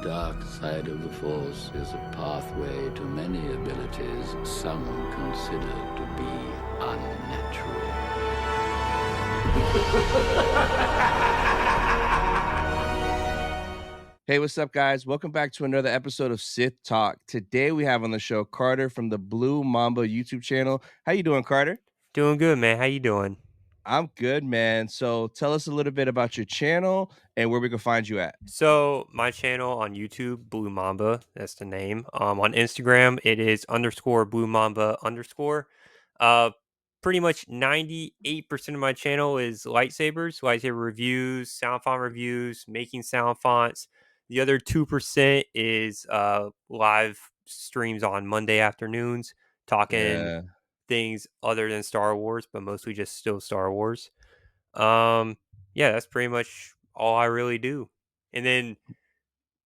dark side of the Force is a pathway to many abilities some consider to be unnatural. Hey, what's up, guys? Welcome back to another episode of Sith Talk. Today we have on the show Carter from the Blue Mamba YouTube channel. How you doing, Carter? Doing good, man. How you doing? I'm good, man. So tell us a little bit about your channel and where we can find you at. So my channel on YouTube, Blue Mamba, that's the name. On Instagram, it is _ Blue Mamba _. Uh, Pretty much 98% of my channel is lightsaber reviews, sound font reviews, making sound fonts. The other 2% is live streams on Monday afternoons, talking Yeah. things other than Star Wars, but mostly just still Star Wars. Um, yeah, that's pretty much all I really do. And then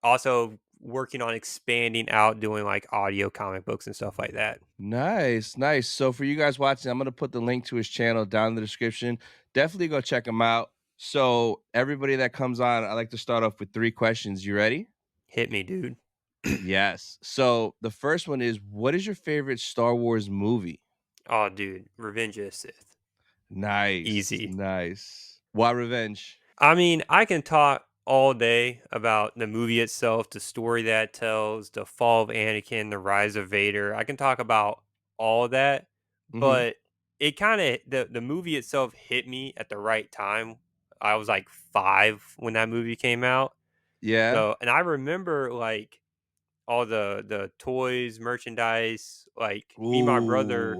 also working on expanding out, doing like audio comic books and stuff like that. Nice, nice. So for you guys watching, I'm going to put the link to his channel down in the description. Definitely go check him out. So everybody that comes on, I like to start off with 3 questions. You ready? Hit me, dude. Yes. So the first one is, what is your favorite Star Wars movie? Oh, dude, Revenge of the Sith. Nice, Easy. nice. Why Revenge? I mean, I can talk all day about the movie itself, the story that it tells, the fall of Anakin, the rise of Vader. I can talk about all that, Mhm. but it kind of the movie itself hit me at the right time. I was like 5 when that movie came out. Yeah. So, and I remember like all the toys, merchandise, like Ooh. me and my brother,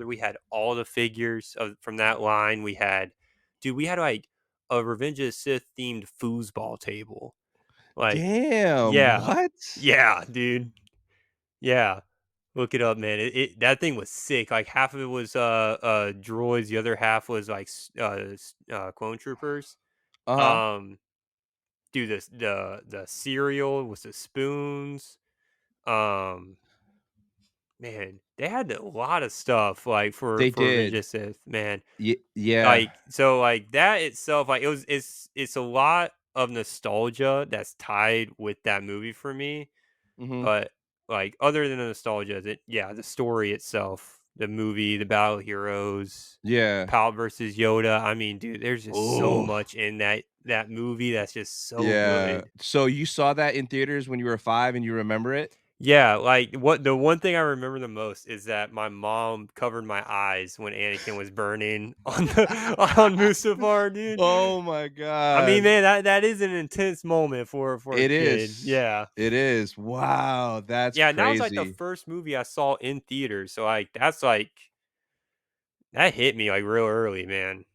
we had all the figures from that line. We had like a Revenge of the Sith themed foosball table. Like, Damn, yeah, what? yeah, dude, yeah. Look it up, man. That thing was sick. Like half of it was droids, the other half was like clone troopers. Uh-huh. Um, Dude, the cereal with the spoons. Um, Man, they had a lot of stuff, like, They for Revenge did. of the Sith, man. Yeah. Like, so, like, that itself, like, it's a lot of nostalgia that's tied with that movie for me, Mhm. but, like, other than the nostalgia, the story itself, the movie, the battle heroes, Yeah. Palp versus Yoda, I mean, dude, there's just so Oh. much in that movie that's just so Yeah. good. So you saw that in theaters when you were 5 and you remember it? Yeah, like, the one thing I remember the most is that my mom covered my eyes when Anakin was burning on the on Mustafar, dude. Oh my I mean, god. man, that is an intense moment for a It kid. is. Yeah. It is. Wow, that's Yeah, and that was, like, the crazy. first movie I saw in theaters, so, like, that hit me, like, real early, man.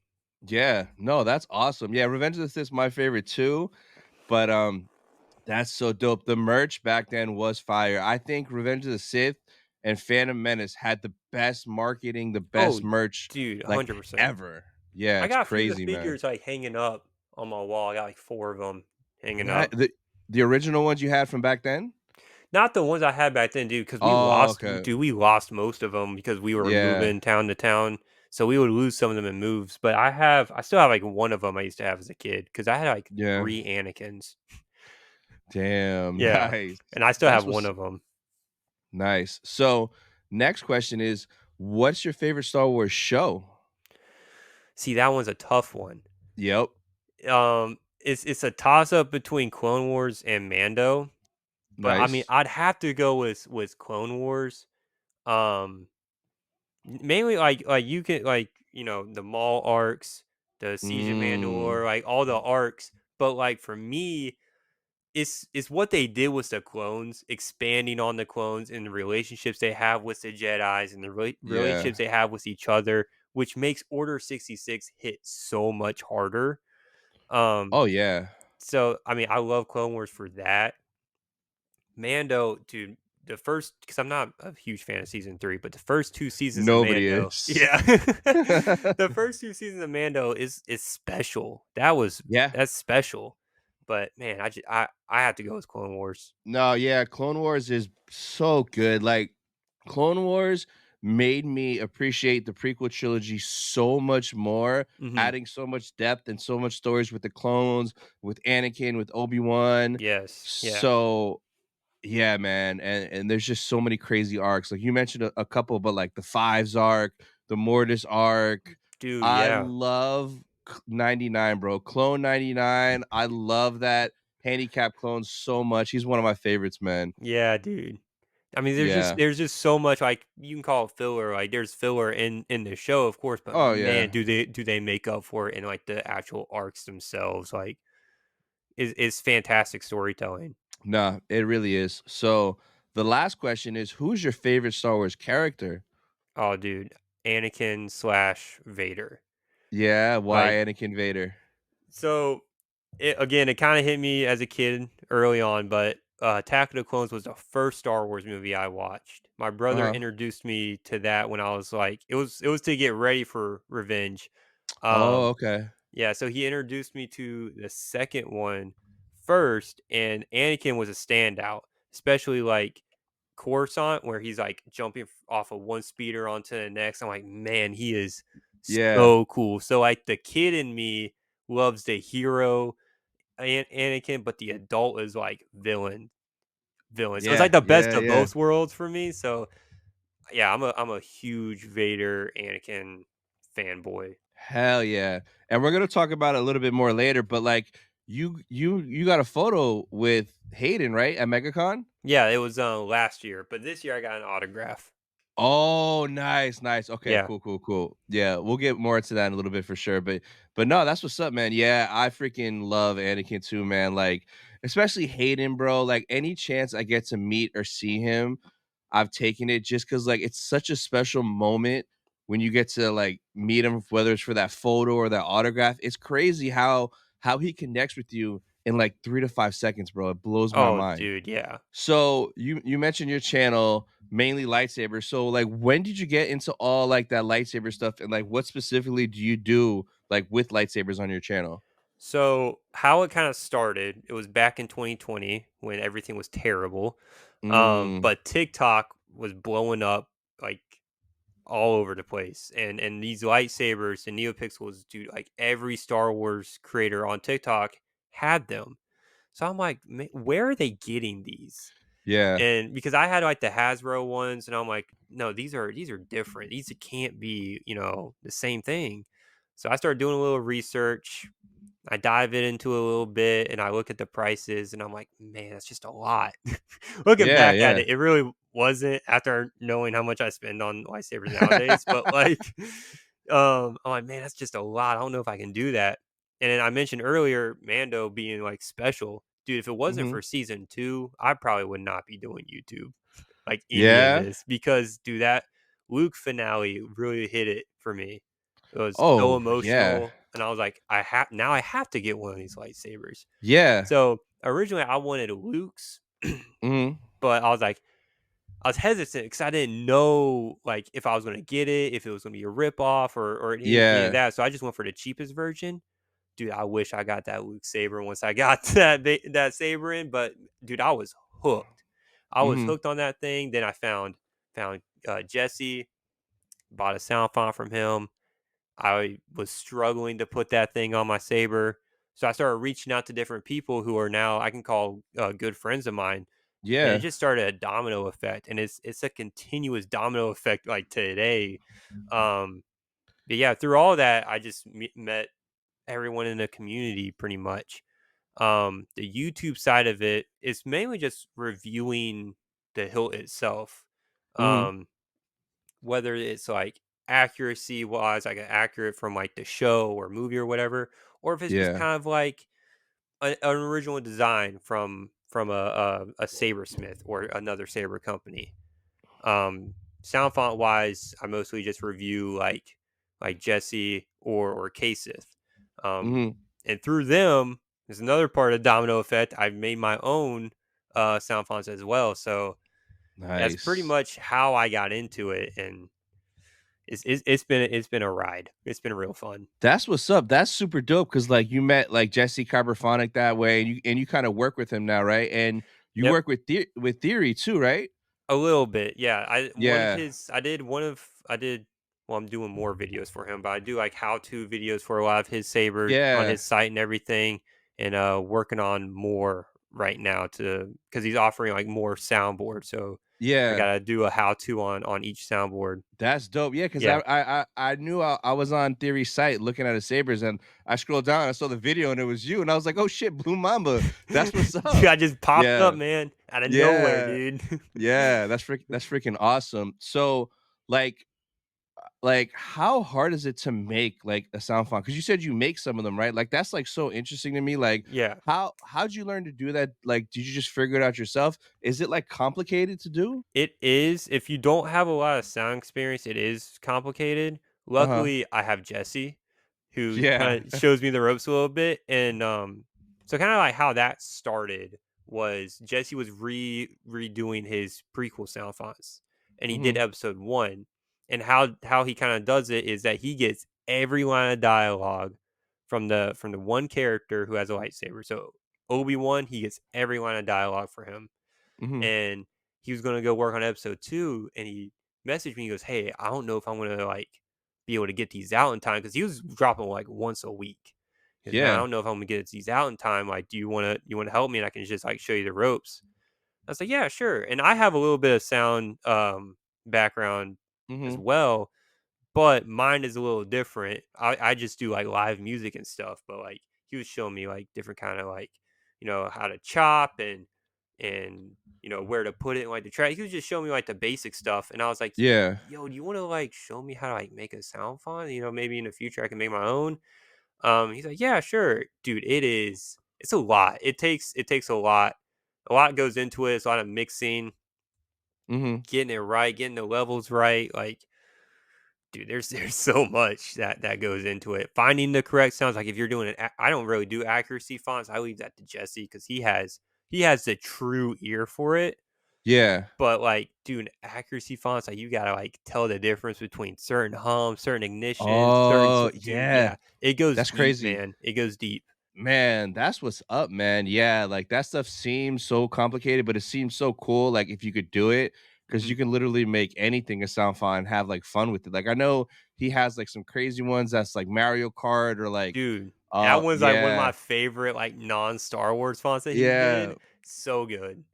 Yeah. No, that's awesome. Yeah, Revenge of the Sith is my favorite too, but, that's so dope. The merch back then was fire. I think Revenge of the Sith and Phantom Menace had the best marketing, the Oh, best merch, dude, like, 100%. ever. Yeah, I it's got a few of the crazy, man. figures, like, hanging up on my wall. I got, like, 4 of them hanging Ni up. the original ones you had from back then? Not the ones I had back then, dude, because Oh, okay. we lost most of them because we were Yeah. moving town to town, so we would lose some of them in moves, but I still have, like, one of them I used to have as a kid because I had, like, Yeah. 3 Anakins. Damn, Yeah, nice. and I still That's have one what's of them. nice. So, next question is, what's your favorite Star Wars show? See, that one's a tough one. Yep. It's a toss-up between Clone Wars and Mando, but, I mean, Nice. I'd have to go with Clone Wars, um, mainly, like, you can like, the Maul arcs, the Siege of Mm. Mandalore, like, all the arcs, but, like, for me, it's what they did with the clones, expanding on the clones and the relationships they have with the Jedis and the Yeah. relationships they have with each other, which makes Order 66 hit so much harder. Um, Oh, yeah. so I mean, I love Clone Wars for that. Mando, dude, the first because I'm not a huge fan of season 3, but the first 2 seasons of Nobody Mando, is. yeah, the first 2 seasons of Mando is special. Yeah. That's special. But man, I have to go with Clone Wars. No, yeah, Clone Wars is so good. Like, Clone Wars made me appreciate the prequel trilogy so much more, Hmm. adding so much depth and so much stories with the clones, with Anakin, with Obi-Wan. Yes. Yeah. So yeah, man, and there's just so many crazy arcs. Like you mentioned a couple, but like the Fives arc, the Mortis arc. Dude, I yeah. love 99, bro. Clone 99. I love that handicap clone so much. He's one of my favorites, man. Yeah, dude. I mean, Yeah. there's just so much, like, you can call it filler. Like, there's filler in the show, of course, but Oh man, yeah. do they make up for it in like the actual arcs themselves? Like, is fantastic storytelling. Nah, it really is. So the last question is, who's your favorite Star Wars character? Oh, dude, Anakin slash Vader. Yeah, why Like, Anakin Vader? so it kind of hit me as a kid early on, but Attack of the Clones was the first Star Wars movie I watched. My brother Uh-huh. introduced me to that when I was like, it was to get ready for Revenge. Oh, Um, okay. yeah, so he introduced me to the second one first, and Anakin was a standout, especially like Coruscant, where he's like jumping off of one speeder onto the next. I'm like, man, he is Yeah. so cool. So like the kid in me loves the hero Anakin, but the adult is like villain. So it's like Yeah, the best yeah, of yeah. both worlds for me. So yeah, I'm a huge Vader Anakin fanboy. Hell yeah. And we're gonna talk about it a little bit more later, but like you got a photo with Hayden, right? At Megacon? Yeah, it was last year, but this year I got an autograph. Oh, nice, nice. Okay, Yeah. cool, cool, cool. Yeah, we'll get more into that in a little bit for sure. But no, that's what's up, man. Yeah, I freaking love Anakin too, man. Like, especially Hayden, bro. Like any chance I get to meet or see him, I've taken it just because like it's such a special moment when you get to like meet him, whether it's for that photo or that autograph. It's crazy how he connects with you in like 3 to 5 seconds, bro. It blows my Oh, mind. dude, yeah. So you mentioned your channel mainly lightsabers. So like when did you get into all like that lightsaber stuff and like what specifically do you do like with lightsabers on your channel? So how it kind of started, it was back in 2020 when everything was terrible. Mm, But TikTok was blowing up like all over the place, and these lightsabers and neopixels, dude, like every Star Wars creator on TikTok had them. So I'm like, where are they getting these? yeah, And because I had like the Hasbro ones, and I'm like, no, these are different. These can't be, the same thing. So I started doing a little research. I dive it into a little bit, and I look at the prices, and I'm like, man, that's just a lot. Looking yeah, back at yeah, it really wasn't, after knowing how much I spend on lightsabers nowadays. But like, I'm like, man, that's just a lot. I don't know if I can do that. And then I mentioned earlier Mando being like special, dude. If it wasn't hmm, for season 2, I probably would not be doing YouTube like any of yeah. this, because dude, that Luke finale really hit it for me. It was so Oh yeah, emotional, and I was like, I have to get one of these lightsabers. yeah, So originally, I wanted Luke's, hmm, but I was hesitant because I didn't know like if I was going to get it, if it was going to be a rip off or any of yeah, that. So I just went for the cheapest version. Dude, I wish I got that Luke saber once I got that saber in. But dude, I was hooked. I was hmm, hooked on that thing. Then I found Jesse, bought a sound font from him. I was struggling to put that thing on my saber. So I started reaching out to different people who are now I can call good friends of mine, and it yeah, just started a domino effect, and it's a continuous domino effect like today. Um, but yeah, through all that, I just met everyone in the community pretty much. The YouTube side of it is mainly just reviewing the hilt itself. hmm, Um, whether it's like accuracy wise, like accurate from like the show or movie or whatever, or if it's just yeah, kind of like an original design from a sabersmith or another saber company. Sound font wise, I mostly just review like Jesse or Kasith. Um, hmm, and through them, there's another part of the domino effect. I've made my own sound fonts as well. So that's pretty nice. much how I got into it, and it's been a ride. It's been real fun. That's what's up. That's super dope because like you met like Jesse Carbophonic that way, and you kind of work with him now, right? And you Yep. work with with Theory too, right? A little bit, yeah. Yeah. Well, I'm doing more videos for him, but I do like how-to videos for a lot of his sabers on Yeah. his site and everything, and working on more right now to because he's offering like more soundboards. So I Yeah. gotta do a how-to on each soundboard. That's dope. Yeah, because Yeah. I knew I was on Theory's site looking at his sabers, and I scrolled down, I saw the video, and it was you, and I was like, "Oh shit, Blue Mamba, that's what's Dude, up." I just popped up, Yeah, man, out of nowhere, yeah, dude. yeah. That's freaking awesome. So, like, how hard is it to make like a sound font? Because you said you make some of them, right? Like, that's like so interesting to me. Like, Yeah. how'd you learn to do that? Like, did you just figure it out yourself? Is it like complicated to do? It is. If you don't have a lot of sound experience, it is complicated. Uh huh. Luckily, I have Jesse, who Yeah. kind of shows me the ropes a little bit, and so kind of like how that started was Jesse was redoing his prequel sound fonts, and he did hmm episode 1, and how he kind of does it is that he gets every line of dialogue from the one character who has a lightsaber. So Obi-Wan, he gets every line of dialogue for him, hmm and he was gonna go work on episode 2, and he messaged me. He goes, "Hey, I don't know if I'm gonna like be able to get these out in time because he was dropping like once a week." He goes, "Man, I Yeah. don't know if I'm gonna get these out in time. Like, do you wanna help me and I can just like show you the ropes?" I was like, "Yeah, sure." And I have a little bit of sound background as hmm well, but mine is a little different. I just do like live music and stuff, but like he was showing me like different kind of like, how to chop and where to put it and like the track. He was just showing me like the basic stuff, and I was like, Yeah. "Yo, do you want to like show me how to like make a sound font? Maybe in the future I can make my own." He's like, "Yeah, sure, dude. It's a lot. It takes a lot. A lot goes into it. It's a lot of mixing, Mhm. getting it right, getting the levels right. Like, dude, there's so much that goes into it. Finding the correct sounds. Like if you're doing it, I don't really do accuracy fonts. I leave that to Jesse because he has the true ear for it. Yeah. But like doing accuracy fonts, like you gotta like tell the difference between certain hums, certain ignitions, Oh, dude. yeah. Yeah, it goes That's deep, crazy. man. It goes deep. Man, that's what's up, man. Yeah, like, that stuff seems so complicated, but it seems so cool, like, if you could do it, because Hmm. you can literally make anything a sound file and have, like, fun with it. Like, I know he has, like, some crazy ones that's, like, Mario Kart or, like, Dude, that one's like one of yeah, my favorite like non-Star Wars fonts that he yeah. did. So good.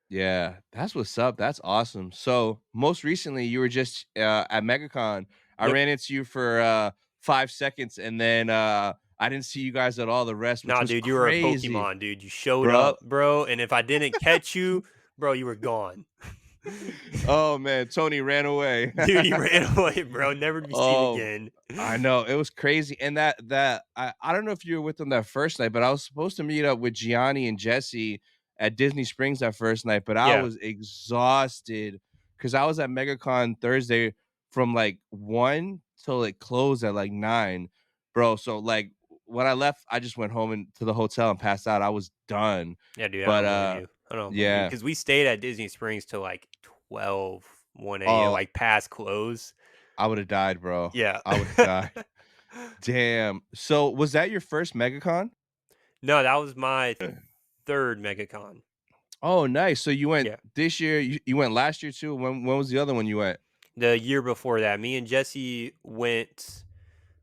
Yeah, that's what's up. That's awesome. So, most recently, you were just at Megacon. I Yep. ran into you for 5 seconds, and then I didn't see you guys at all the rest, which Nah, was dude, you were a crazy, Pokemon, dude. You showed bro. up, bro, and if I didn't catch you, bro, you were gone. Oh man, Tony ran away. Dude, he ran away, bro. Never to be seen Oh, again. I know it was crazy, and that I don't know if you were with them that first night, but I was supposed to meet up with Gianni and Jesse at Disney Springs that first night, but I Yeah. was exhausted because I was at MegaCon Thursday from like 1 till it closed at like 9, bro. So like when I left, I just went home and to the hotel and passed out. I was done. Yeah, dude, I But don't blame you. I don't blame you yeah. because we stayed at Disney Springs till like 12, 1 a.m., Oh, like past close. I would have died, bro. Yeah. I would have died. Damn. So was that your first MegaCon? No, that was my third MegaCon. Oh, nice. So you went Yeah. this year, you went last year too? When was the other one you went? The year before that, me and Jesse went.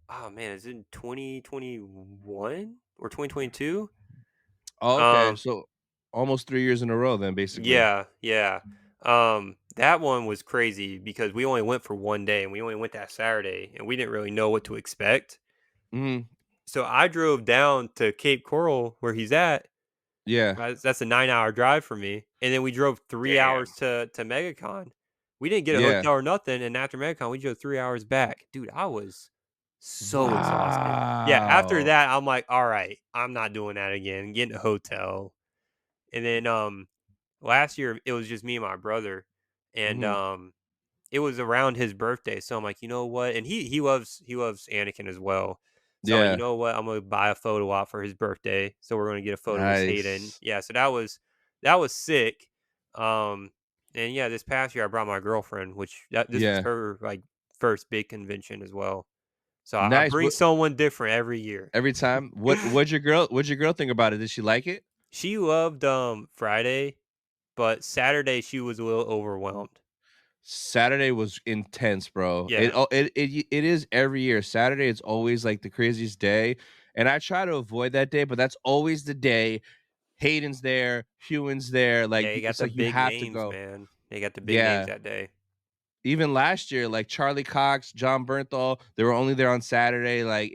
Oh man, is it 2021 or 2022? Oh, okay. Um, So almost 3 years in a row then, basically. yeah, yeah. That one was crazy because we only went for 1 day and we only went that Saturday and we didn't really know what to expect. Mhm. So I drove down to Cape Coral where he's at. Yeah. That's a 9-hour drive for me, and then we drove 3 hours Damn. to MegaCon. We didn't get a Yeah. hotel or nothing, and after MegaCon, we drove 3 hours back. Dude, I was so exhausted. Yeah, after Wow. that, I'm like, all right, I'm not doing that again. Getting a hotel, and then last year it was just me and my brother, and Mhm. it was around his birthday, so I'm like, you know what? And he loves Anakin as well. So I'm like, you Yeah. know what? I'm gonna buy a photo op for his birthday. So we're gonna get a photo with Hayden. Nice. Yeah, so that was sick. Um, and yeah, this past year I brought my girlfriend, which this was Yeah. her like first big convention as well. So I Nice. bring What someone different every year. every time? What'd your girl think about it? Did she like it? She loved Friday. but Saturday she was a little overwhelmed. Saturday was intense, bro. Yeah. It is every year. Saturday is always like the craziest day, and I try to avoid that day, but that's always the day. Hayden's there, Hewan's there. Like Yeah, you got it's the like you big have to names, go. man. They got the big names Yeah. that day. Even last year, like Charlie Cox, John Bernthal, they were only there on Saturday. Like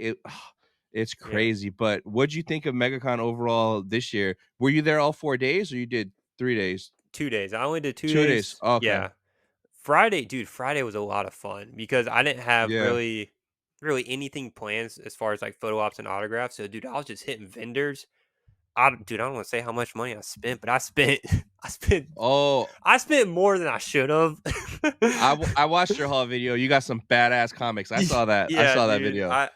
it's Yeah. crazy. But what'd you think of MegaCon overall this year? Were you there all 4 days, or you did 3 days? 2 days. I only did 2 2 days. days. Okay. Yeah. Friday, dude, Friday was a lot of fun because I didn't have Yeah. really anything planned as far as like photo ops and autographs. So, dude, I was just hitting vendors. I don't want to say how much money I spent, but I spent Oh, I spent more than I should have. I watched your whole video. You got some badass comics. I saw that. I Yeah, saw that dude. video.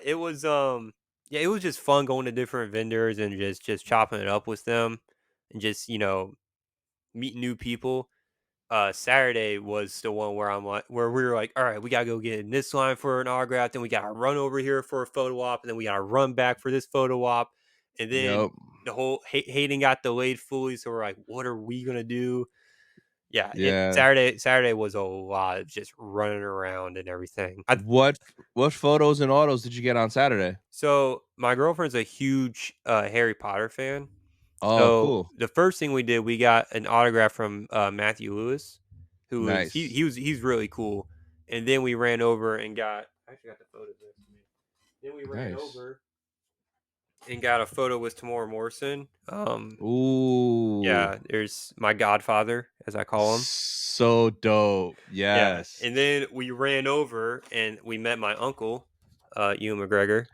It was just fun going to different vendors and just chopping it up with them and just, meeting new people. Saturday was the one where I'm like, where we were like, all right, we gotta go get in this line for an autograph, then we gotta run over here for a photo op, and then we gotta run back for this photo op, and then Yep. the whole Hayden got delayed fully, so we're like, what are we gonna do? Yeah, Yeah. Saturday was a lot of just running around and everything. What photos and autos did you get on Saturday? So my girlfriend's a huge Harry Potter fan. Oh, So cool. the first thing we did, we got an autograph from Matthew Lewis, who is Nice. he's really cool. And then we ran over and got I actually got the photos next to me. Then we ran Nice. over and got a photo with Tamora Morrison. Ooh. Yeah, there's my godfather, as I call him. So dope. Yeah, Yes. and then we ran over and we met my uncle, Ewan McGregor.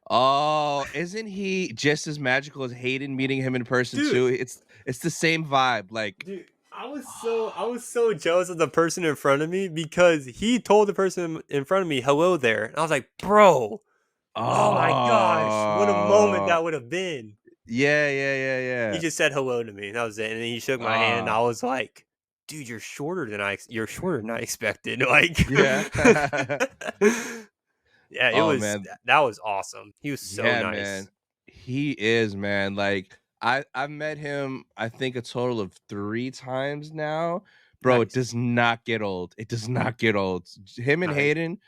Oh, isn't he just as magical as Hayden meeting him in person Dude, too? It's the same vibe. Like, Dude, I was so jealous of the person in front of me because he told the person in front of me hello there. And I was like, bro, oh my gosh, what a moment oh, that would have been. yeah, yeah, yeah, He yeah. just said hello to me. And that was it. And then he shook my hand and I was like, dude, you're shorter than I expected. Like Yeah. Yeah, Oh man. that was awesome. He was so Yeah, nice. man. He is, man. Like I've met him I think a total of 3 times now. Bro, it Nice. does not get old. It does not get old. Him and Nice. Hayden,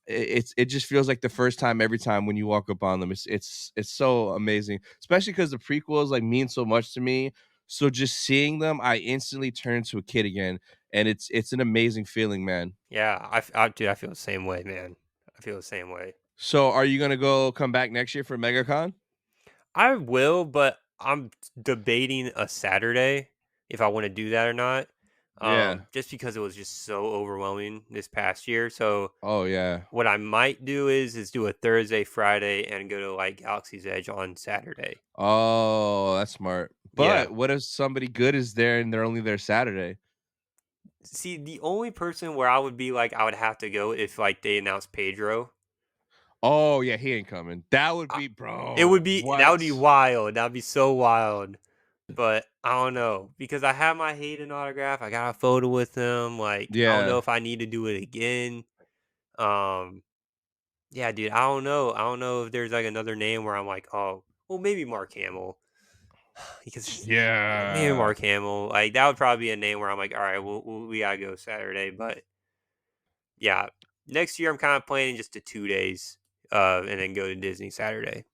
it just feels like the first time every time when you walk up on them. It's so amazing, especially because the prequels like mean so much to me. So just seeing them, I instantly turn to a kid again, and it's an amazing feeling, man. Yeah, dude, I feel the same way, man. I feel the same way. So are you gonna come back next year for MegaCon? I will, but I'm debating a Saturday if I want to do that or not. Yeah. Just because it was just so overwhelming this past year. So Oh yeah. what I might do is do a Thursday, Friday, and go to like Galaxy's Edge on Saturday. Oh, that's smart. Yeah. But what if somebody good is there and they're only there Saturday? See, the only person where I would be like I would have to go if like they announced Pedro. Oh yeah, he ain't coming. That would I, be, it would bro. be that What? would be wild. That would be so wild. But I don't know because I have my Hayden autograph. I got a photo with him. Like I don't know Yeah. if I need to do it again. Um, yeah, dude. I don't know. I don't know if there's like another name where I'm like, oh, well, maybe Mark Hamill because yeah, maybe Yeah. Mark Hamill. Like that would probably be a name where I'm like, all right, we gotta go Saturday. But yeah, next year I'm kind of planning just the 2 days, and then go to Disney Saturday.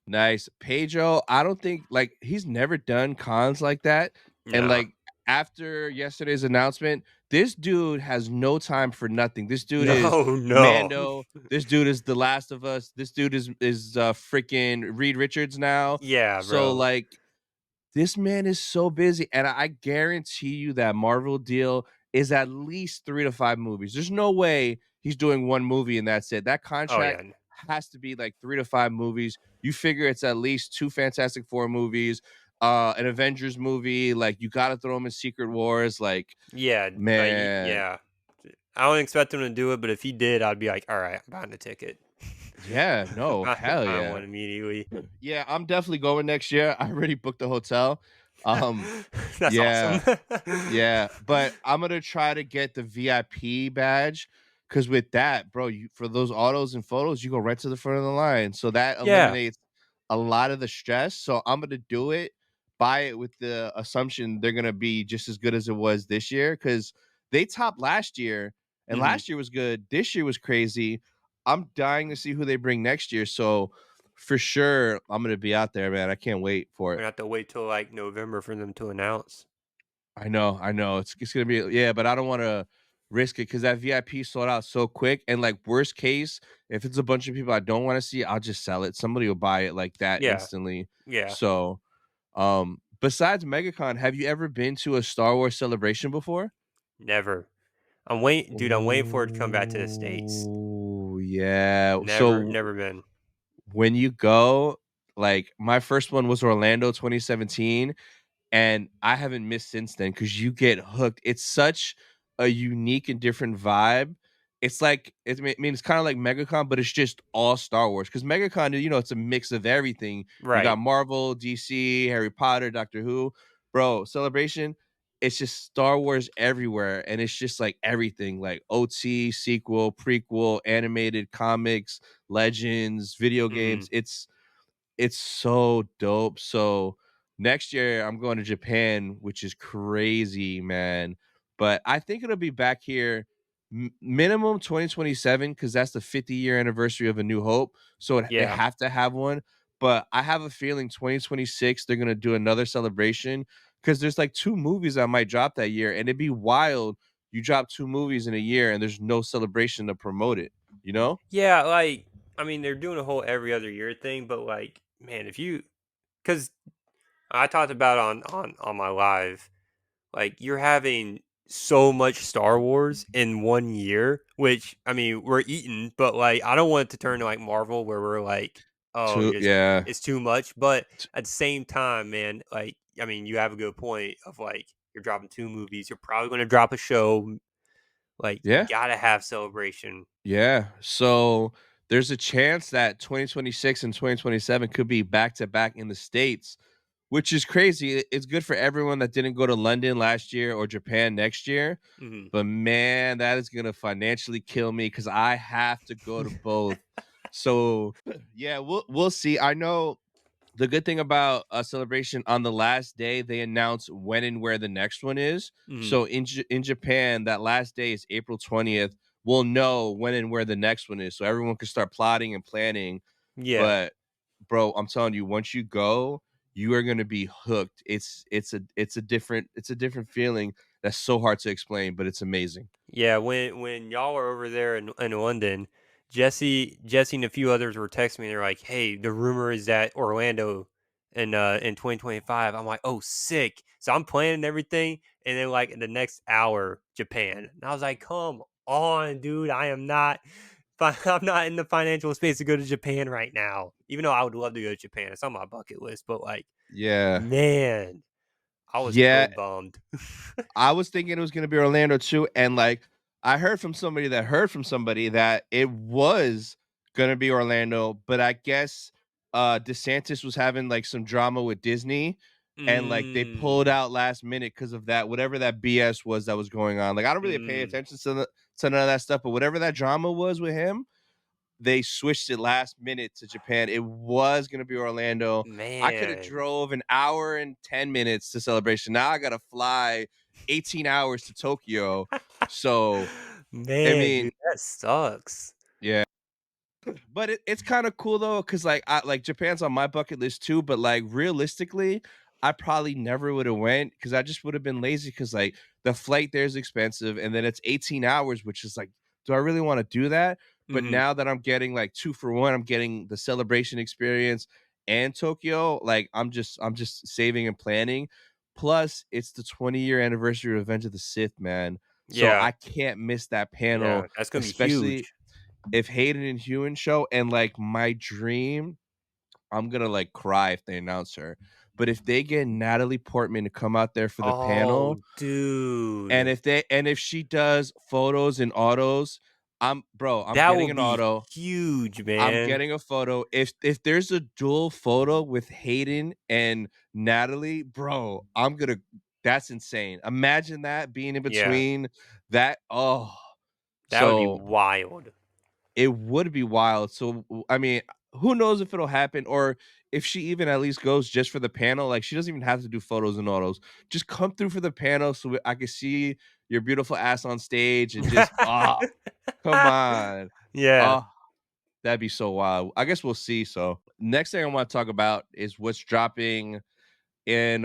Nice. Pedro, I don't think like he's never done cons like that. And No, like after yesterday's announcement, this dude has no time for nothing. This dude is no, no. Mando. This dude is The Last of Us. This dude is freaking Reed Richards now. Yeah, So bro. like this man is so busy, and I guarantee you that Marvel deal is at least 3 to 5 movies. There's no way he's doing 1 movie and that's it. That Oh contract yeah, has to be like 3 to 5 movies. You figure it's at least 2 Fantastic Four movies, an Avengers movie, like, you gotta throw him in Secret Wars, like, yeah, man. yeah. I don't expect him to do it, but if he did, I'd be like, all right, I'm buying the ticket. Yeah, no, hell Buying yeah. one immediately. Yeah, I'm definitely going next year. I already booked the hotel. That's awesome. Yeah. Yeah, but I'm gonna try to get the VIP badge because with that, bro, you for those autos and photos, you go right to the front of the line. So that Yeah, eliminates a lot of the stress. So I'm gonna do it. buy it with the assumption they're gonna be just as good as it was this year, because they topped last year, and Mhm. last year was good. This year was crazy. I'm dying to see who they bring next year. So for sure, I'm gonna be out there, man. I can't wait for We're it. gonna have to wait till like November for them to announce. I know. It's gonna be, yeah, but I don't want to risk it because that VIP sold out so quick. And like worst case, if it's a bunch of people I don't want to see, I'll just sell it. Somebody will buy it like that Yeah, instantly. yeah, So, besides MegaCon, have you ever been to a Star Wars celebration before? never. I'm waiting for it to come back to the States. Oh, yeah. Never, So never been. when you go, like my first one was Orlando 2017, and I haven't missed since then because you get hooked. It's such a unique and different vibe. It's like I mean, it's kind of like MegaCon, but it's just all Star Wars. Because MegaCon, it's a mix of everything. You got Right. Marvel, DC, Harry Potter, Doctor Who, bro. Celebration. It's just Star Wars everywhere, and it's just like everything, like OT, sequel, prequel, animated comics, legends, video games. Mhm. It's so dope. So next year I'm going to Japan, which is crazy, man. But I think it'll be back here minimum 2027 because that's the 50-year anniversary of A New Hope. So they Yeah. have to have one. But I have a feeling 2026 they're gonna do another celebration because there's like two movies that might drop that year, and it'd be wild. You drop two movies in a year and there's no celebration to promote it. You know? Yeah, like I mean, they're doing a whole every other year thing, but like, man, if you because I talked about on my live, like you're having so much Star Wars in one year, which I mean, we're eating, but like I don't want it to turn to like Marvel where we're like, oh, Two, just yeah. it's too much. But at the same time, man, like I mean, you have a good point of like you're dropping two movies, you're probably going to drop a show. Like you Yeah. gotta have celebration. Yeah. So there's a chance that 2026 and 2027 could be back to back in the States, which is crazy. It's good for everyone that didn't go to London last year or Japan next year. Hmm. But man, that is going to financially kill me because I have to go to both. So yeah, we'll see. I know the good thing about a celebration on the last day, they announce when and where the next one is. Hmm. So in Japan, that last day is April 20th. We'll know when and where the next one is, so everyone can start plotting and planning. Yeah. But bro, I'm telling you, once you go, you are gonna be hooked. It's a different feeling that's so hard to explain, but it's amazing. Yeah, when y'all were over there in London, Jesse and a few others were texting me. They're like, "Hey, the rumor is that Orlando in 2025." I'm like, "Oh, sick!" So I'm planning everything, and then like in the next hour, Japan. And I was like, "Come on, dude! I am not. I'm not in the financial space to go to Japan right now. Even though I would love to go to Japan, it's on my bucket list. But like, Yeah. man, I was so Yeah, bummed. I was thinking it was gonna be Orlando too, and like I heard from somebody that heard from somebody that it was gonna be Orlando, but I guess DeSantis was having like some drama with Disney, and like they pulled Mm, out last minute because of that, whatever that BS was that was going on. Like I don't really pay mm. attention to none of that stuff, but whatever that drama was with him, they switched it last minute to Japan. It was gonna be Orlando. I could have Man. drove an hour and 10 minutes to celebration. Now I gotta fly 18 hours to Tokyo. So I Man, dude, mean, that sucks. yeah. But it's kind of cool though, because like I like Japan's on my bucket list too. But like realistically, I probably never would have went because I just would have been lazy because like the flight there is expensive and then it's 18 hours, which is like, do I really want to do that? But Mhm. now that I'm getting like two for one, I'm getting the celebration experience and Tokyo, like I'm just saving and planning. Plus, it's the 20-year anniversary of Revenge of the Sith, man. So Yeah, I can't miss that panel, yeah, that's gonna be especially huge. if Hayden and Hewen show, and like my dream, I'm gonna like cry if they announce her. But if they get Natalie Portman to come out there for the Oh, panel, and dude. if she does photos and autos, I'm That getting would an be auto. huge, I'm man. getting a photo. If there's a dual photo with Hayden and Natalie, bro, I'm gonna that's insane. Imagine that being in Yeah, between that. Oh, that would be so wild. it would be wild. So, I mean, who knows if it'll happen or if she even at least goes just for the panel, like she doesn't even have to do photos and all those. Just come through for the panel so I can see your beautiful ass on stage and just come on. Yeah. Oh, that'd be so wild. I guess we'll see. So next thing I want to talk about is what's dropping in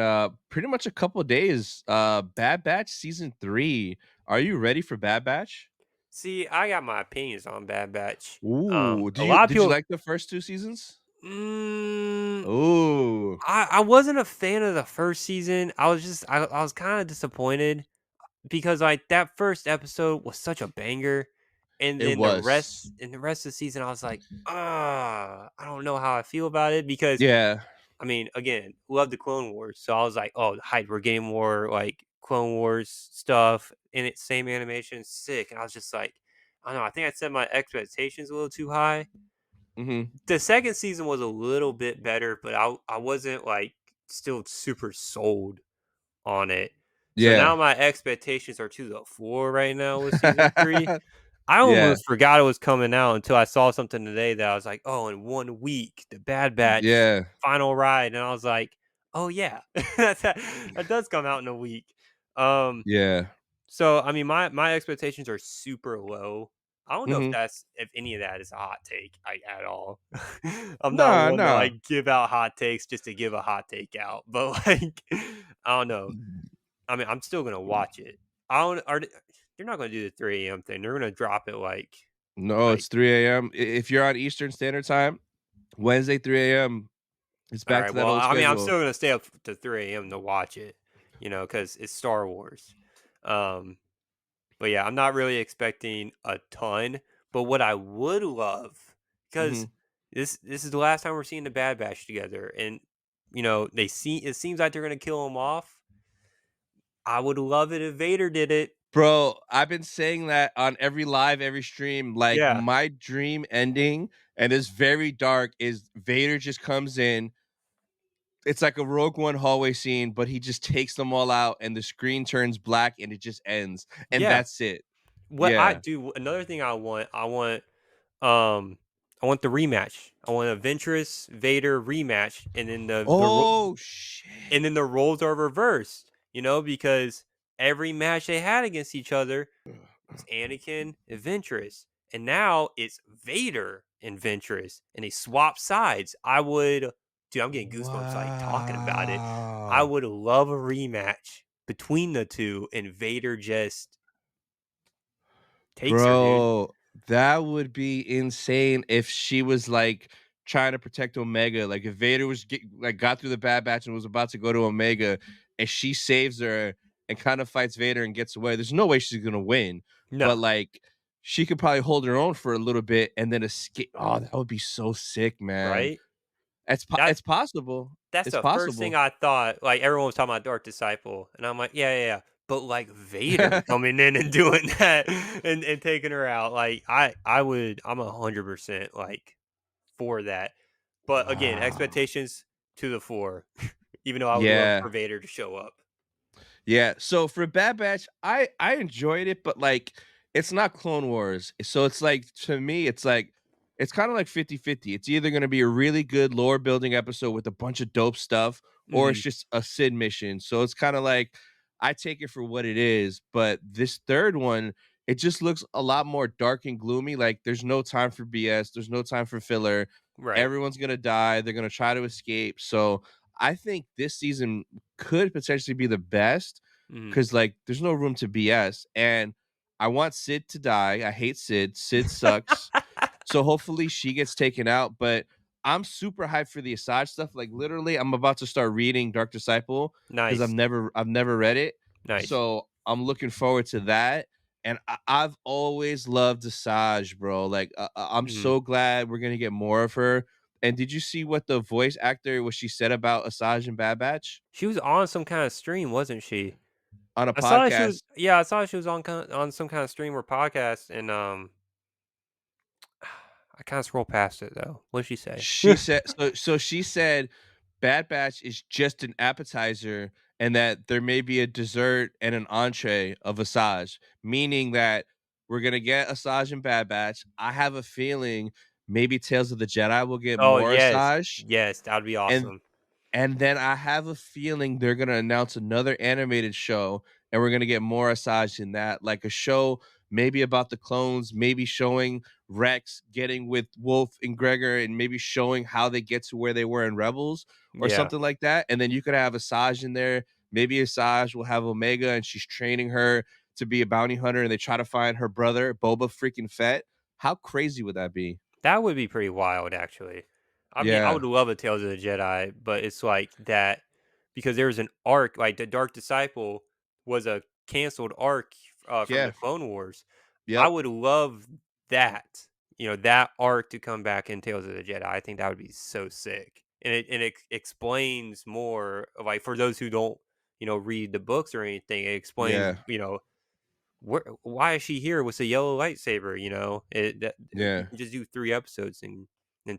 pretty much a couple of days. Bad Batch season 3. Are you ready for Bad Batch? See, I got my opinions on Bad Batch. Ooh, A lot of did you people. like the first 2 seasons? Mm, Ooh. I wasn't a fan of the first season. I was kind of disappointed because like that first episode was such a banger, and It then was. the rest of the season I was like, I don't know how I feel about it because Yeah. I mean, again, love the Clone Wars, so I was like, oh, hype, we're getting more like Clone Wars stuff in it, same animation, sick, and I was just like, I don't know, I think I set my expectations a little too high. Mhm. The second season was a little bit better, but I wasn't like still super sold on it. So Yeah. now my expectations are to the floor right now with season 3. I Yeah. almost forgot it was coming out until I saw something today that I was like, "Oh, in 1 week, the Bad Batch Yeah. final ride," and I was like, "Oh yeah, that does come out in a week." Um, Yeah. so I mean, my expectations are super low. I don't know Mhm. if any of that is a hot take at all. I'm not Nah, one to nah. like give out hot takes just to give a hot take out, but like, I don't know. I mean, I'm still gonna watch it. I don't. They're not gonna do the 3 a.m. thing. They're gonna drop it No, like. it's 3 a.m. If you're on Eastern Standard Time, Wednesday 3 a.m. It's All back right. to that Well, old I mean, I'm schedule. still gonna stay up to 3 a.m. to watch it, because it's Star Wars. Um, but yeah, I'm not really expecting a ton. But what I would love, because Mhm. this is the last time we're seeing the Bad Batch together, and it seems like they're gonna kill him off. I would love it if Vader did it. Bro, I've been saying that on every live, every stream. Like Yeah. my dream ending, and it's very dark, is Vader just comes in. It's like a Rogue One hallway scene, but he just takes them all out, and the screen turns black, and it just ends, and Yeah. that's it. What I Yeah. do another thing um I want the rematch. I want a Ventress Vader rematch, and then Oh and shit. then the roles are reversed. Because every match they had against each other was Anakin and Ventress, and now it's Vader and Ventress, and they swap sides. Dude, I'm getting goosebumps like talking about it. I Wow. would love a rematch between the two, and Vader just takes her, dude. Bro, that would be insane if she was like trying to protect Omega. Like if Vader got through the Bad Batch and was about to go to Omega, and she saves her and kind of fights Vader and gets away. There's no way she's gonna win, No, but like she could probably hold her own for a little bit and then escape. Oh, that would be so sick, man. right? It's That possible. that's It's the first thing possible. I thought. Like everyone was talking about Dark Disciple, and I'm like, yeah, yeah, yeah. But like Vader coming in and doing that and taking her out, like I'm 100% like for that. But again, Wow. expectations to the floor. Even though I would love Yeah. for Vader to show up. Yeah, so for Bad Batch, I enjoyed it, but like it's not Clone Wars. So it's like to me, it's kind of like 50-50. It's either gonna be a really good lore building episode with a bunch of dope stuff, or it's Mhm. just a Sid mission. So it's kind of like I take it for what it is. But this third one, it just looks a lot more dark and gloomy. Like there's no time for BS, there's no time for filler. Right. Everyone's gonna die, they're gonna try to escape. So I think this season could potentially be the best Mhm. because like there's no room to BS. And I want Sid to die. I hate Sid. Sid sucks. So hopefully she gets taken out. But I'm super hyped for the Asajj stuff. Like literally, I'm about to start reading Dark Disciple because Nice. I've never read it. Nice. So I'm looking forward to that. And I've always loved Asajj, bro. Like I'm Mhm. so glad we're gonna get more of her. And did you see what the voice actor what she said about Asajj and Bad Batch She was on some kind of stream, wasn't she? on a I saw that she was podcast? yeah, I saw she was on some kind of stream or podcast, and I kinda scrolled past it though. What did she say? She said so she said Bad Batch is just an appetizer and that there may be a dessert and an entree of Asajj, meaning that we're gonna get Asajj and Bad Batch. I have a feeling maybe Tales of the Jedi will get Oh, more yes. Asajj, Yes, that would be and awesome. then I have a feeling they're gonna announce another animated show, and we're gonna get more Asajj in that, like a show maybe about the clones, maybe showing Rex getting with Wolf and Gregor, and maybe showing how they get to where they were in Rebels or Yeah. something like that. And then you could have Asajj in there. Maybe Asajj will have Omega, and she's training her to be a bounty hunter, and they try to find her brother Boba freaking Fett. How crazy would that be? That would be pretty wild, actually. I mean, I Yeah, would love a Tales of the Jedi, but it's like that because there was an arc, like the Dark Disciple was a canceled arc from the yeah, Clone Wars. I yep, would love that, that arc to come back in Tales of the Jedi. I think that would be so sick, and it explains more, like for those who don't, read the books or anything. It explains, yeah, why is she here with a yellow lightsaber? You yeah. can just do 3 episodes in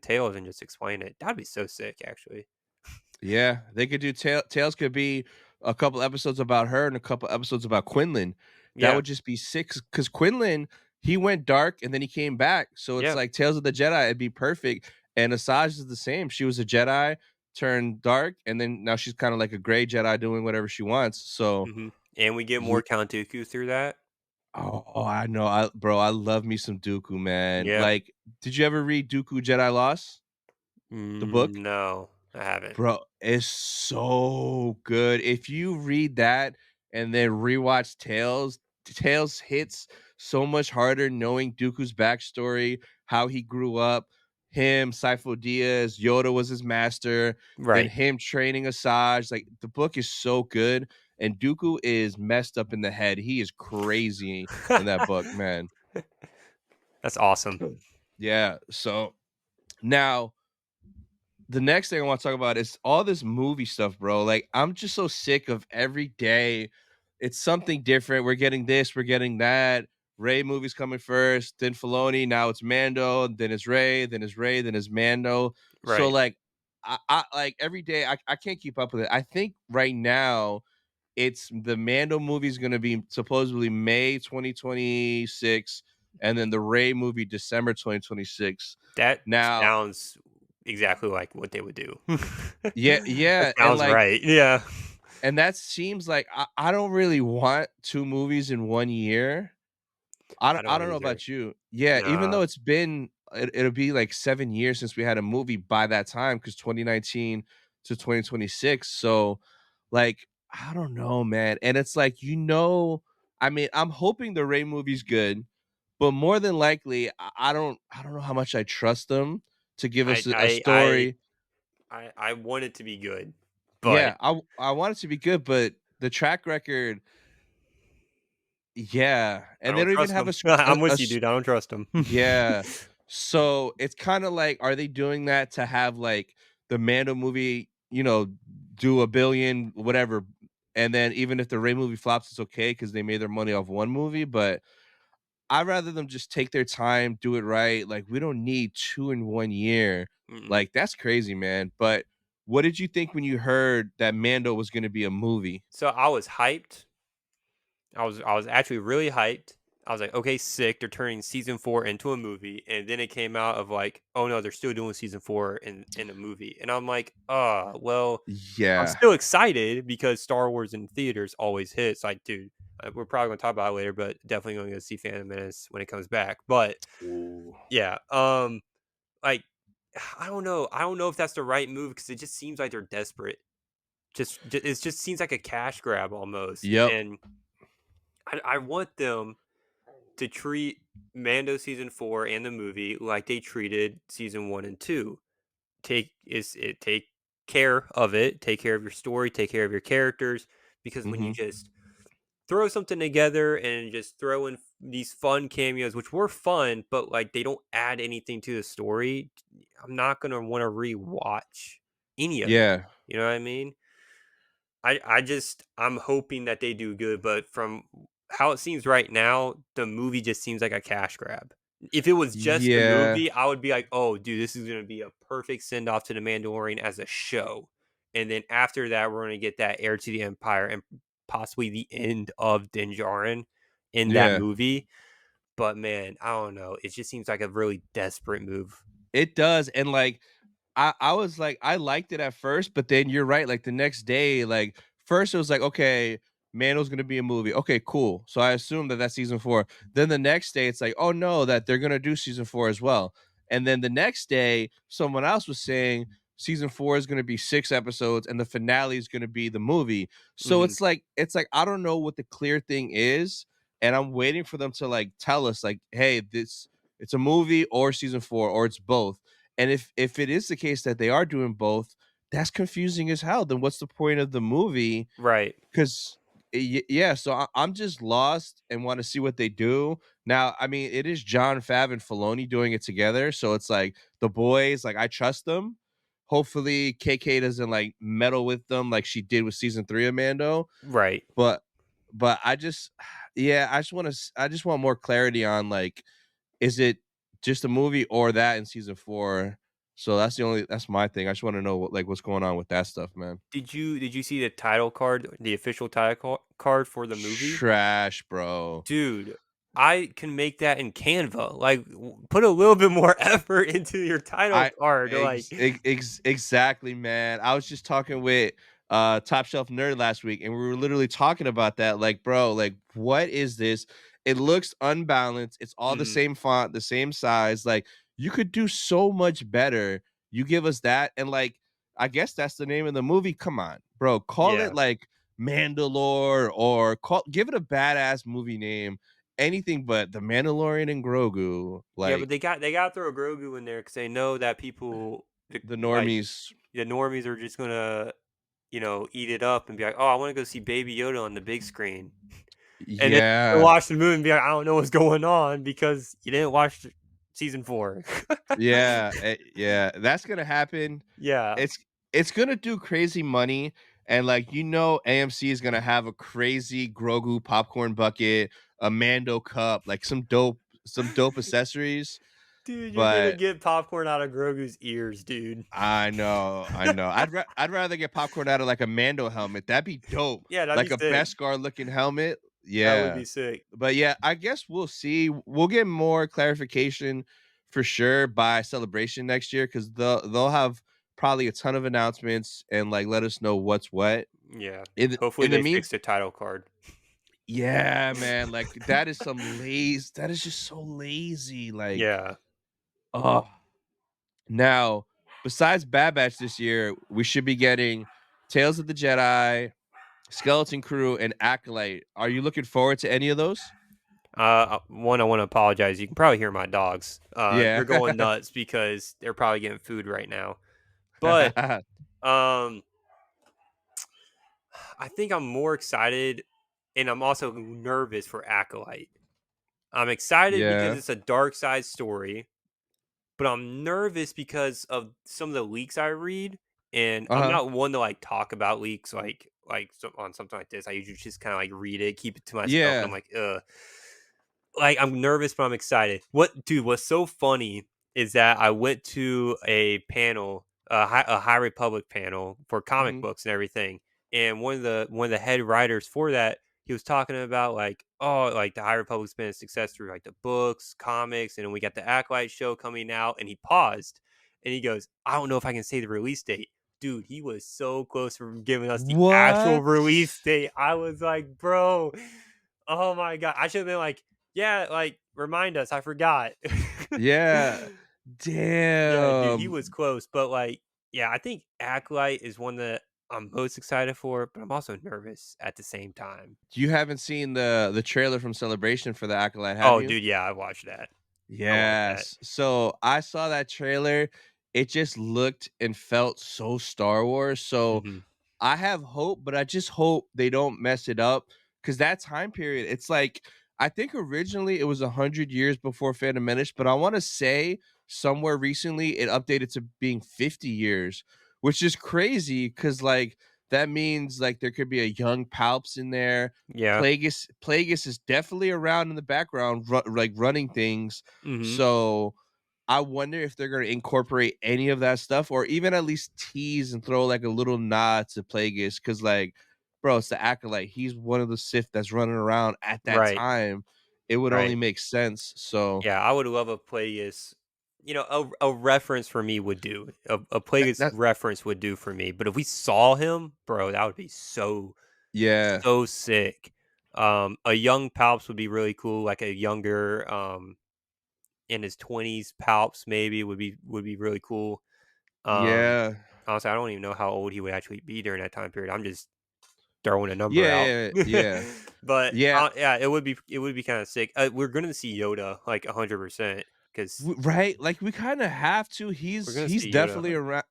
Tales and just explain it. That'd be so sick, actually. Yeah, they could do Tales could be a couple episodes about her and a couple episodes about Quinlan. That Yeah, would just be 6 because Quinlan, he went dark and then he came back. So it's yeah. like Tales of the Jedi, it'd be perfect. And Asajj is the same. She was a Jedi, turned dark, and then now she's kind of like a gray Jedi doing whatever she wants. So And we get more ye- Count Dooku through that. I know. I love me some Dooku, man. Yeah. Like, did you ever read Dooku Jedi Lost? The book? No, I haven't. Bro, it's so good. If you read that and then rewatch Tales, Tales hits so much harder knowing Dooku's backstory, how he grew up, him, Sifo Dyas, Yoda was his master, then Right. him training Asajj. Like the book is so good, and Dooku is messed up in the head. He is crazy in that book, man. That's awesome. Yeah. So now the next thing I want to talk about is all this movie stuff, bro. Like, I'm just so sick of every day. It's something different. We're getting this, we're getting that. Ray movie's coming first, then Filoni, now it's Mando, then it's Ray, then it's Ray, then it's Mando. So Right. like I like every day I can't keep up with it. I think right now it's the Mando movie is gonna be supposedly May 2026, and then the Ray movie December 2026. That Now, sounds exactly like what they would do. yeah, That yeah, and sounds like right. Yeah. and that seems like I don't really want 2 movies in 1 year. I I don't don't know either. about you. Yeah, even Nah. though it'll be like 7 years since we had a movie by that time, because 2019 to 2026. So, like, I don't know, man. And it's like, I mean, I'm hoping the Ray movie's good, but more than likely, I don't know how much I trust them to give I us a I I story. I want it to be good, but Yeah, I want it to be good, but the track record, yeah, I and they don't don't even trust have them. I'm a with you, s dude. I don't trust them. yeah. So, it's kinda like, are they doing that to have, like, the Mando movie, do a billion, whatever, and then even if the Rey movie flops, it's okay because they made their money off one movie, but I'd rather them just take their time, do it right. Like, we don't need 2 in 1 year. Mm-mm. Like, that's crazy, man. But what did you think when you heard that Mando was gonna be a movie? So I was hyped. I was actually really hyped. I was like, okay, sick. They're turning season 4 into a movie, and then it came out of like, oh no, they're still doing season 4 in a movie, and I'm like, well, I'm Yeah. still excited because Star Wars in theaters always hits. Like, dude, we're probably gonna talk about it later, but definitely gonna go see Phantom Menace when it comes back. But Ooh. yeah, like, I don't know if that's the right move because it just seems like they're desperate. It just seems like a cash grab almost, Yep. and I want them to treat Mando season 4 and the movie like they treated season 1 and 2. Take care of it, take care of your story, take care of your characters, because when you Mhm. just throw something together and just throw in these fun cameos, which were fun, but like they don't add anything to the story, I'm not gonna want to rewatch any of it. Yeah. You know what I mean? I'm hoping that they do good, but from how it seems right now, the movie just seems like a cash grab. If it was just the Yeah. movie, I would be like, "Oh, dude, this is gonna be a perfect send off to the Mandalorian as a show." And then after that, we're gonna get that Heir to the Empire and possibly the end of Din Djarin in that Yeah. movie. But man, I don't know. It just seems like a really desperate move. It does, and, like, I was like, I liked it at first, but then you're right, like, the next day, like, first it was like, "Okay, Mando's gonna be a movie. Okay, cool." So I assumed that that's season 4. Then the next day, it's like, "Oh, no, that they're gonna do season 4 as well." And then the next day, someone else was saying season 4 is gonna be 6 episodes and the finale is gonna be the movie. So Mhm. it's like, I don't know what the clear thing is, and I'm waiting for them to, like, tell us, like, "Hey, this it's a movie or season 4 or it's both." And if it is the case that they are doing both, that's confusing as hell. Then what's the point of the movie? Right. Because yeah, so I'm just lost and want to see what they do. Now, I mean, it is John Fav and Filoni doing it together, so it's like the boys, like I trust them. Hopefully, KK doesn't like meddle with them like she did with season 3 of Mando. Right. But I just yeah, I just want more clarity on like is it just a movie or that in season 4? So that's my thing. I just wanna know what's going on with that stuff, man. Did you see the title card, the official title card for the movie? Trash, bro. Dude, I can make that in Canva. Like, put a little bit more effort into your title I card. Like, exactly, man. I was just talking with Top Shelf Nerd last week, and we were literally talking about that. Like, bro, like, what is this? It looks unbalanced. It's all the mhm, same font, the same size. Like, you could do so much better. You give us that, and like, I guess that's the name of the movie. Come on, bro. Call it yeah, like Mandalore or give it a badass movie name. Anything but the Mandalorian and Grogu. yeah, but Like they got to throw Grogu in there because they know that people, the like normies. the normies, are just gonna eat it up and be like, oh, I want to go see Baby Yoda on the big screen, and then Yeah. watch the movie and be like, I don't know what's going on because you didn't watch season 4. Yeah, that's gonna happen. Yeah, It's gonna do crazy money, and, like, AMC is gonna have a crazy Grogu popcorn bucket, a Mando cup, like, some dope accessories, dude, you're gonna but get popcorn out of Grogu's ears, dude. I know. I'd rather get popcorn out of, like, a Mando helmet. That'd be dope. Yeah, that'd Like be a sick. Beskar looking helmet. That would Yeah. be sick. But yeah, I guess we'll see. We'll get more clarification for sure by Celebration next year because they'll have probably a ton of announcements and like let us know what's what. Yeah. In Hopefully the they mean, fix the title card. yeah, man, like that is some lazy. That is just so lazy. Like, Yeah. oh, now besides Bad Batch this year, we should be getting Tales of the Jedi, Skeleton Crew, and Acolyte. Are you looking forward to any of those? One, I want to apologize. You can probably hear my dogs. Yeah. They're going nuts because they're probably getting food right now. But um, I think I'm more excited, and I'm also nervous for Acolyte. I'm excited because Yeah. it's a dark side story, but I'm nervous because of some of the leaks I read, and I'm Uh-huh. not one to like talk about leaks on something like this. I usually just kind of like read it, keep it to myself, and I'm Yeah. like, ugh. Like, I'm nervous, but I'm excited. What's so funny is that I went to a panel, a High Republic panel for comic Mhm. books and everything, and one of the head writers for that, he was talking about like, oh, like the High Republic's been a success through like the books, comics, and then we got the Acolyte show coming out, and he paused, and he goes, I don't know if I can say the release date. Dude, he was so close from giving us the actual What? release date. I was like, bro, oh my god, I should have been like, yeah, like, remind us, I forgot. Yeah. Yeah, dude, he Damn. was close, but, like, yeah, I think Acolyte is one that I'm most excited for, but I'm also nervous at the same time. You haven't seen the trailer from Celebration for the Acolyte, have Oh, you? dude, yeah, I watched that. I watched that. Yes. So, I saw that trailer. It just looked and felt so Star Wars. So, Mhm. I have hope, but I just hope they don't mess it up because that time period, it's like I think originally it was 100 years before Phantom Menace, but I want to say somewhere recently it updated to being 50 years, which is crazy because like that means like there could be a young Palps in there. Yeah. Plagueis is definitely around in the background, like running things. Mhm. So I wonder if they're gonna incorporate any of that stuff or even at least tease and throw like a little nod to Plagueis because like, bro, it's the acolyte. He's one of the Sith that's running around at that Right, time. It would only right. make sense. So Yeah, I would love a Plagueis a reference for me would do. A That, Plagueis that reference would do for me. But if we saw him, bro, that would be yeah, so sick. A young Palps would be really cool, like a younger, in his 20s Palps maybe would be really cool. Um, yeah, Honestly, I don't even know how old he would actually be during that time period. I'm just throwing a number yeah, out. yeah, yeah, But, yeah. yeah, it would be kinda sick. We're gonna see Yoda, like, 100% because Right, like we kind of have to. we're He's gonna he's see Yoda definitely around.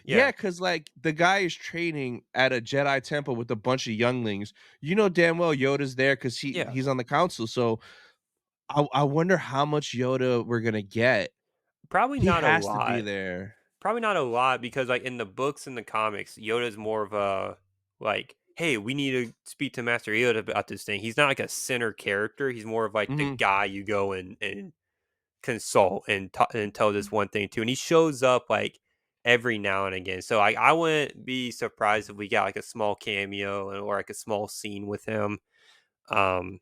yeah, Yeah, because like the guy is training at a Jedi temple with a bunch of younglings. You know damn well Yoda's there because yeah. he's on the council. So I wonder how much Yoda we're gonna get. Probably He not a has to be lot. there. Probably not a lot because, like, in the books and the comics, Yoda's more of a, like, "Hey, we need to speak to Master Yoda about this thing." He's not like a center character, he's more of, like, the Hmm. guy you go and consult and tell this one thing to, and he shows up, like, every now and again. So, I wouldn't be surprised if we got, like, a small cameo or, like, a small scene with him. Um,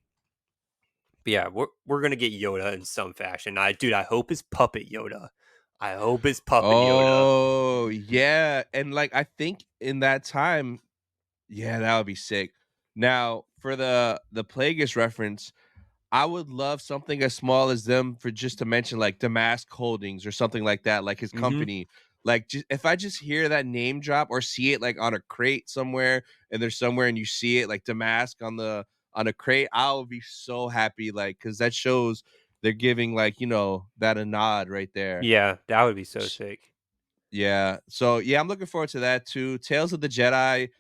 but yeah, we're gonna get Yoda in some fashion. I hope it's Puppet Yoda. I hope it's Puppet Yoda. Oh yeah, and like I think in that time, yeah, that would be sick. Now for the Plagueis reference, I would love something as small as them for just to mention like Damask Holdings or something like that, like his Mhm. company. Like if I just hear that name drop or see it like on a crate somewhere and there's somewhere and you see it like Damask on a crate, I'll be so happy like cuz that shows they're giving like, that a nod right there. Yeah, that would be so S- sick. Yeah. So yeah, I'm looking forward to that too. Tales of the Jedi.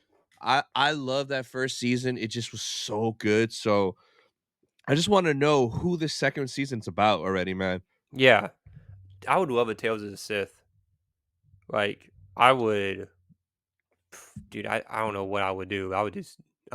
I love that first season. It just was so good. So I just want to know who the second season's about already, man. Yeah, I would love a Tales of the Sith. Like, I would dude, I don't know what I would do. I would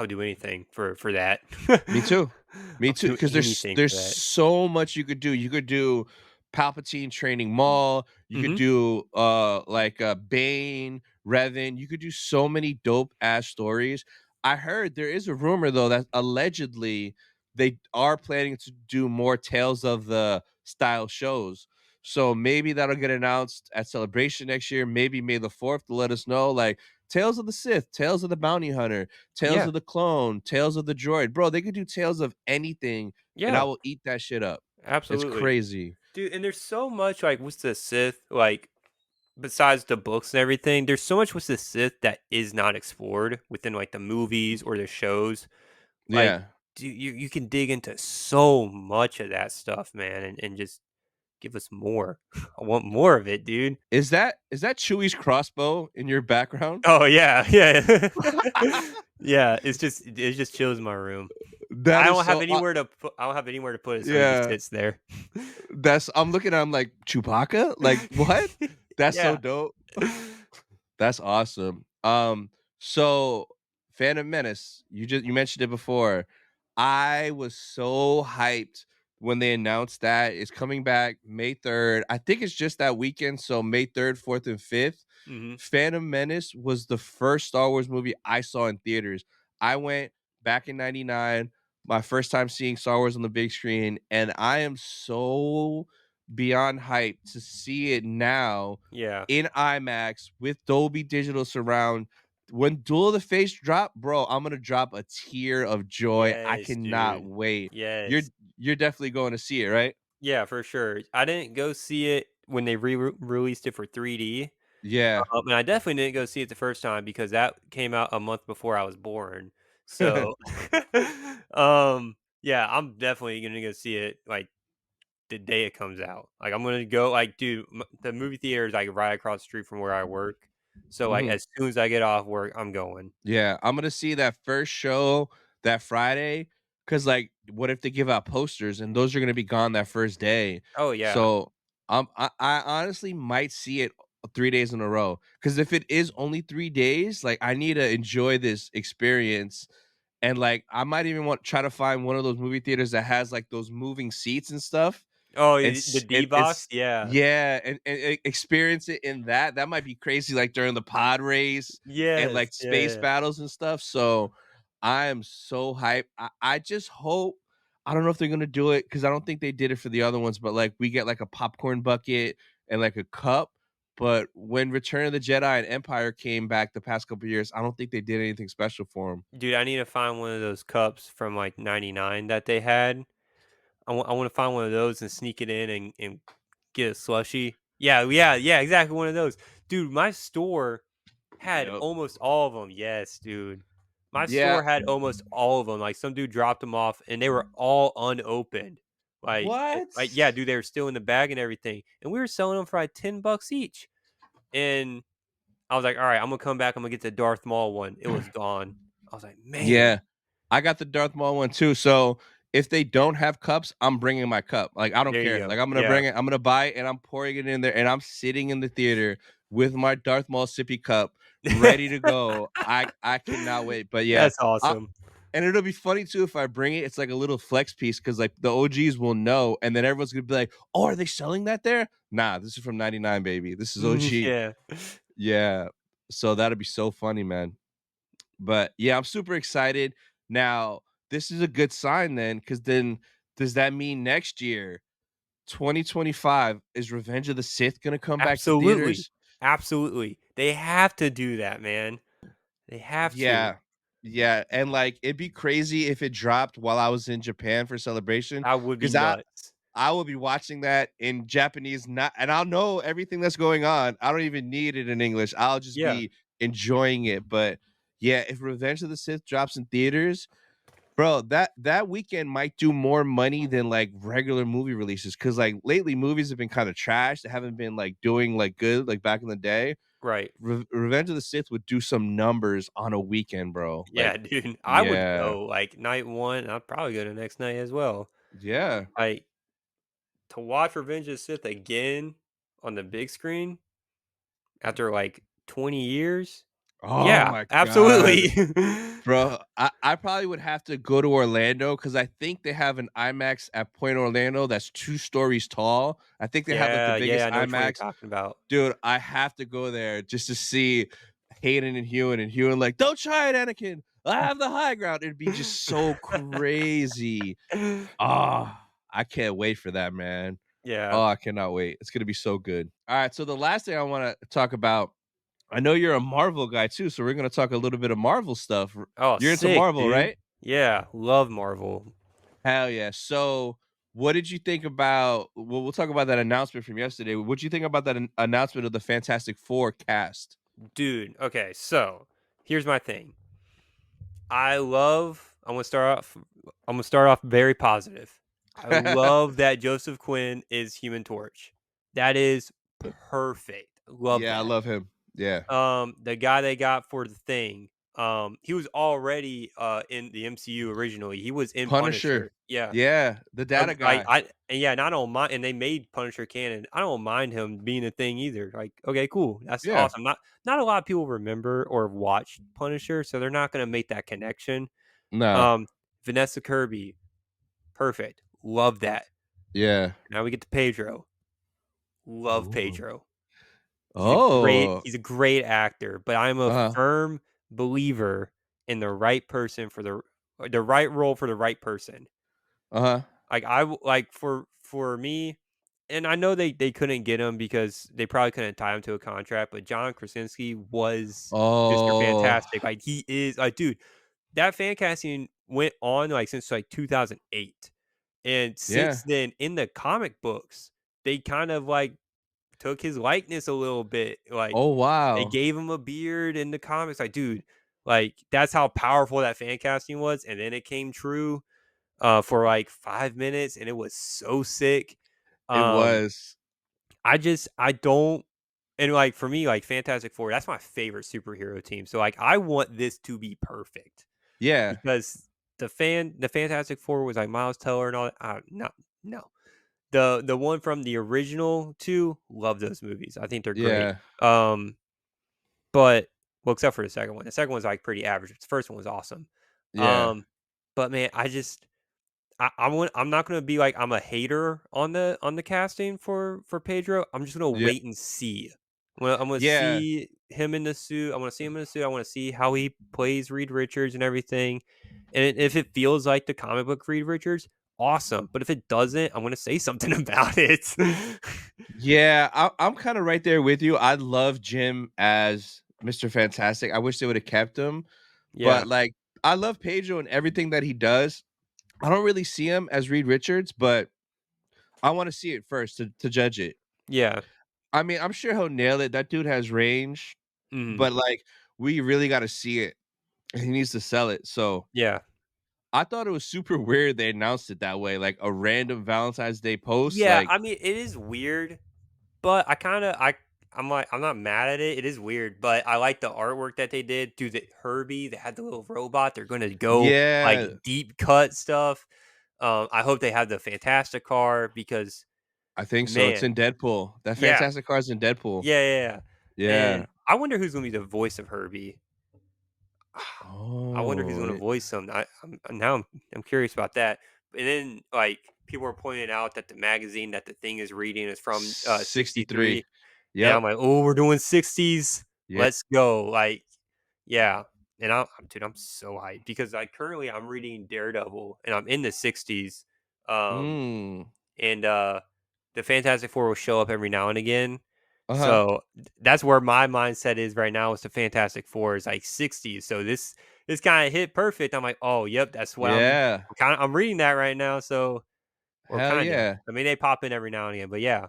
do anything for that. Me too. I Me would too. do Because anything there's for that. so much you could do. You could do Palpatine training Maul. You could Mhm. do like Bane, Revan. You could do so many dope ass stories. I heard there is a rumor though that allegedly they are planning to do more Tales of the style shows. So maybe that'll get announced at Celebration next year. Maybe May the 4th to let us know. Like Tales of the Sith, Tales of the Bounty Hunter, Tales Yeah, of the Clone, Tales of the Droid. Bro, they could do Tales of anything, and I yeah, will eat that shit up. It's absolutely. crazy. Dude, and there's so much, like, with the Sith, like, besides the books and everything, there's so much with the Sith that is not explored within, like, the movies or the shows. Like, Yeah. dude, you can dig into so much of that stuff, man, and just give us more. I want more of it, dude. Is that Chewie's crossbow in your background? Oh, yeah, yeah. Yeah, it just chills my room. That is so I don't have anywhere to put it, so it just yeah. sits there. I'm looking at him like Chewbacca? Like what? That's so Yeah. dope. That's awesome. So Phantom Menace, you mentioned it before. I was so hyped when they announced that it's coming back May 3rd. I think it's just that weekend, so May 3rd, 4th, and 5th. Mhm. Phantom Menace was the first Star Wars movie I saw in theaters. I went back in 99, my first time seeing Star Wars on the big screen, and I am so beyond hyped to see it now Yeah. in IMAX with Dolby Digital Surround. When Duel of the Face drop, bro, I'm gonna drop a tear of joy. I Yes, cannot dude. wait. You're Yes. you're definitely going to see it, right? Yeah, for sure. I didn't go see it when they released it for 3D. Yeah. And I definitely didn't go see it the first time because that came out a month before I was born. So, yeah, I'm definitely gonna go see it, like, the day it comes out. Like, I'm gonna go, like, dude, the movie theater is, like, right across the street from where I work. So, like, Mhm. as soon as I get off work, I'm going. Yeah, I'm gonna see that first show that Friday. Cause like, what if they give out posters and those are gonna be gone that first day? Oh, yeah. So, I honestly might see it 3 days in a row. Cause if it is only 3 days, like, I need to enjoy this experience, and, like, I might even want try to find one of those movie theaters that has, like, those moving seats and stuff, Oh, the and D-Box? Yeah. yeah, and experience it in that. That might be crazy, like, during the pod race and, Yes. like, Yeah, space yeah. battles and stuff, so I am so hyped. I just hope I don't know if they're gonna do it because I don't think they did it for the other ones, but, like, we get, like, a popcorn bucket and like a cup. But when Return of the Jedi and Empire came back the past couple years, I don't think they did anything special for him. Dude, I need to find one of those cups from like '99 that they had. I want to find one of those and sneak it in and get a slushy. Yeah, exactly one of those. Dude, my store had Yep. almost all of them. Yes, dude. My Yeah. store had almost all of them. Like some dude dropped them off and they were all unopened. What? Yeah, dude, they were still in the bag and everything. And we were selling them for like $10 each. And I was like, all right, I'm gonna come back. I'm gonna get the Darth Maul one. It was gone. I was like, man, Yeah. I got the Darth Maul one too. So if they don't have cups, I'm bringing my cup. Like I don't there you care. go. Like I'm gonna Yeah. bring it. I'm gonna buy it, and I'm pouring it in there, and I'm sitting in the theater with my Darth Maul sippy cup, ready to go. I cannot wait. But yeah, That's awesome. and it'll be funny too if I bring it. It's like a little flex piece because like the OGs will know, and then everyone's gonna be like, "Oh, are they selling that there?" Nah, this is from '99, baby. This is OG. Yeah. Yeah. So that'll be so funny, man. But yeah, I'm super excited. Now, this is a good sign then, because then does that mean next year, 2025, is Revenge of the Sith gonna come back to Absolutely. theaters? Absolutely. They have to do that, man. They have to. Yeah. Yeah. And like it'd be crazy if it dropped while I was in Japan for celebration. That would be Because I nuts. I will be watching that in Japanese, not and I'll know everything that's going on. I don't even need it in English. I'll just Yeah. be enjoying it. But yeah, if Revenge of the Sith drops in theaters, bro, that weekend might do more money than like regular movie releases. Cause like lately movies have been kind of trash. They haven't been like doing like good like back in the day. Right. Revenge of the Sith would do some numbers on a weekend, bro. Like, Yeah, dude. I would yeah, go like night one. I'd probably go the next night as well. yeah. Like to watch Revenge of the Sith again on the big screen after like 20 years. Oh Yeah, my god. absolutely. Bro, I probably would have to go to Orlando because I think they have an IMAX at Point Orlando that's 2 stories tall. I think they have like the Yeah, biggest I know which one you're IMAX. talking about. Dude, I have to go there just to see Hayden and Hewan like, don't try it, Anakin. I have the high ground. It'd be just so crazy. Ah, I can't wait for that, man. Yeah. Oh, I cannot wait. It's gonna be so good. All right, so the last thing I want to talk about, I know you're a Marvel guy too, so we're gonna talk a little bit of Marvel stuff. Oh, You're into sick, Marvel, dude. right? Yeah, love Marvel. Hell yeah. So what did you think about we'll talk about that announcement from yesterday. What did you think about that announcement of the Fantastic Four cast? Dude, okay, so here's my thing. I'm gonna start off very positive. I love that Joseph Quinn is Human Torch. That is perfect. Love Yeah, I that. love him. Yeah. The guy they got for the thing, he was already in the MCU originally. He was in Punisher. Punisher. Yeah. Yeah, the data Like guy. and I don't mind, and they made Punisher canon. I don't mind him being a thing either. Like, okay, cool, that's Yeah. awesome. Not a lot of people remember or have watched Punisher, so they're not gonna make that connection. No. Um, Vanessa Kirby, perfect. Love that. Yeah. Now we get to Pedro. Love Ooh. Pedro. Oh. He's a great actor, but I'm a Uh-huh. firm believer in the right person for the right role for the right person. Uh-huh. Like for me, and I know they couldn't get him because they probably couldn't tie him to a contract, but John Krasinski was Mr. Oh. Fantastic. Like he is like dude, that fan casting went on like since like 2008. And Yeah. since then in the comic books, they kind of like took his likeness a little bit. Like Oh, they wow. gave him a beard in the comics. Like, dude, like that's how powerful that fan casting was. And then it came true for like 5 minutes, and it was so sick. It Um, was. I don't, and like for me, like Fantastic Four, that's my favorite superhero team. So like, I want this to be perfect Yeah. because the Fantastic Four was like Miles Teller and all that. No, no. The one from the original two, love those movies. I think they're great. Yeah. But well, except for the second one. The second one's like pretty average. The first one was awesome. Yeah. Um, but man, I'm not gonna be like I'm a hater on the casting for Pedro. I'm just gonna Yeah. wait and see. I'm gonna Yeah. see him in the suit. I want to see him in the suit. I want to see how he plays Reed Richards and everything. And if it feels like the comic book Reed Richards, awesome. But if it doesn't, I'm gonna say something about it. Yeah, I'm kind of right there with you. I love Jim as Mr. Fantastic. I wish they would have kept him, Yeah, but like I love Pedro and everything that he does. I don't really see him as Reed Richards, but I want to see it first to judge it. yeah, I mean, I'm sure he'll nail it. That dude has range, mhm, but like we really got to see it. And he needs to sell it. So yeah. I thought it was super weird they announced it that way, like a random Valentine's Day post. Yeah, Like, I mean, it is weird, but I'm like, I'm not mad at it. It is weird, but I like the artwork that they did. Dude, the Herbie, they had the little robot. They're gonna go like yeah, deep cut stuff. I hope they have the Fantastic car because I think so. It's man, in Deadpool. That yeah, Fantastic Car's in Deadpool. yeah. Yeah. And I wonder who's gonna be the voice of Herbie. I wonder who's Oh, gonna voice him. I'm curious about that. And then like people are pointing out that the magazine that the thing is reading is from 63. 63. And Yep. I'm like, oh, we're doing 60s. Yeah. Let's go. Like, yeah. And dude, I'm so hyped because like currently I'm reading Daredevil and I'm in the 60s. Um, Mm. and the Fantastic Four will show up every now and again. Uh-huh. So that's where my mindset is right now. Is the Fantastic Four is like 60s. So this kind of hit perfect. I'm like, oh, yep, that's what Yeah. I'm reading that right now. So or Hell kind of. yeah. I mean, they pop in every now and again, but yeah,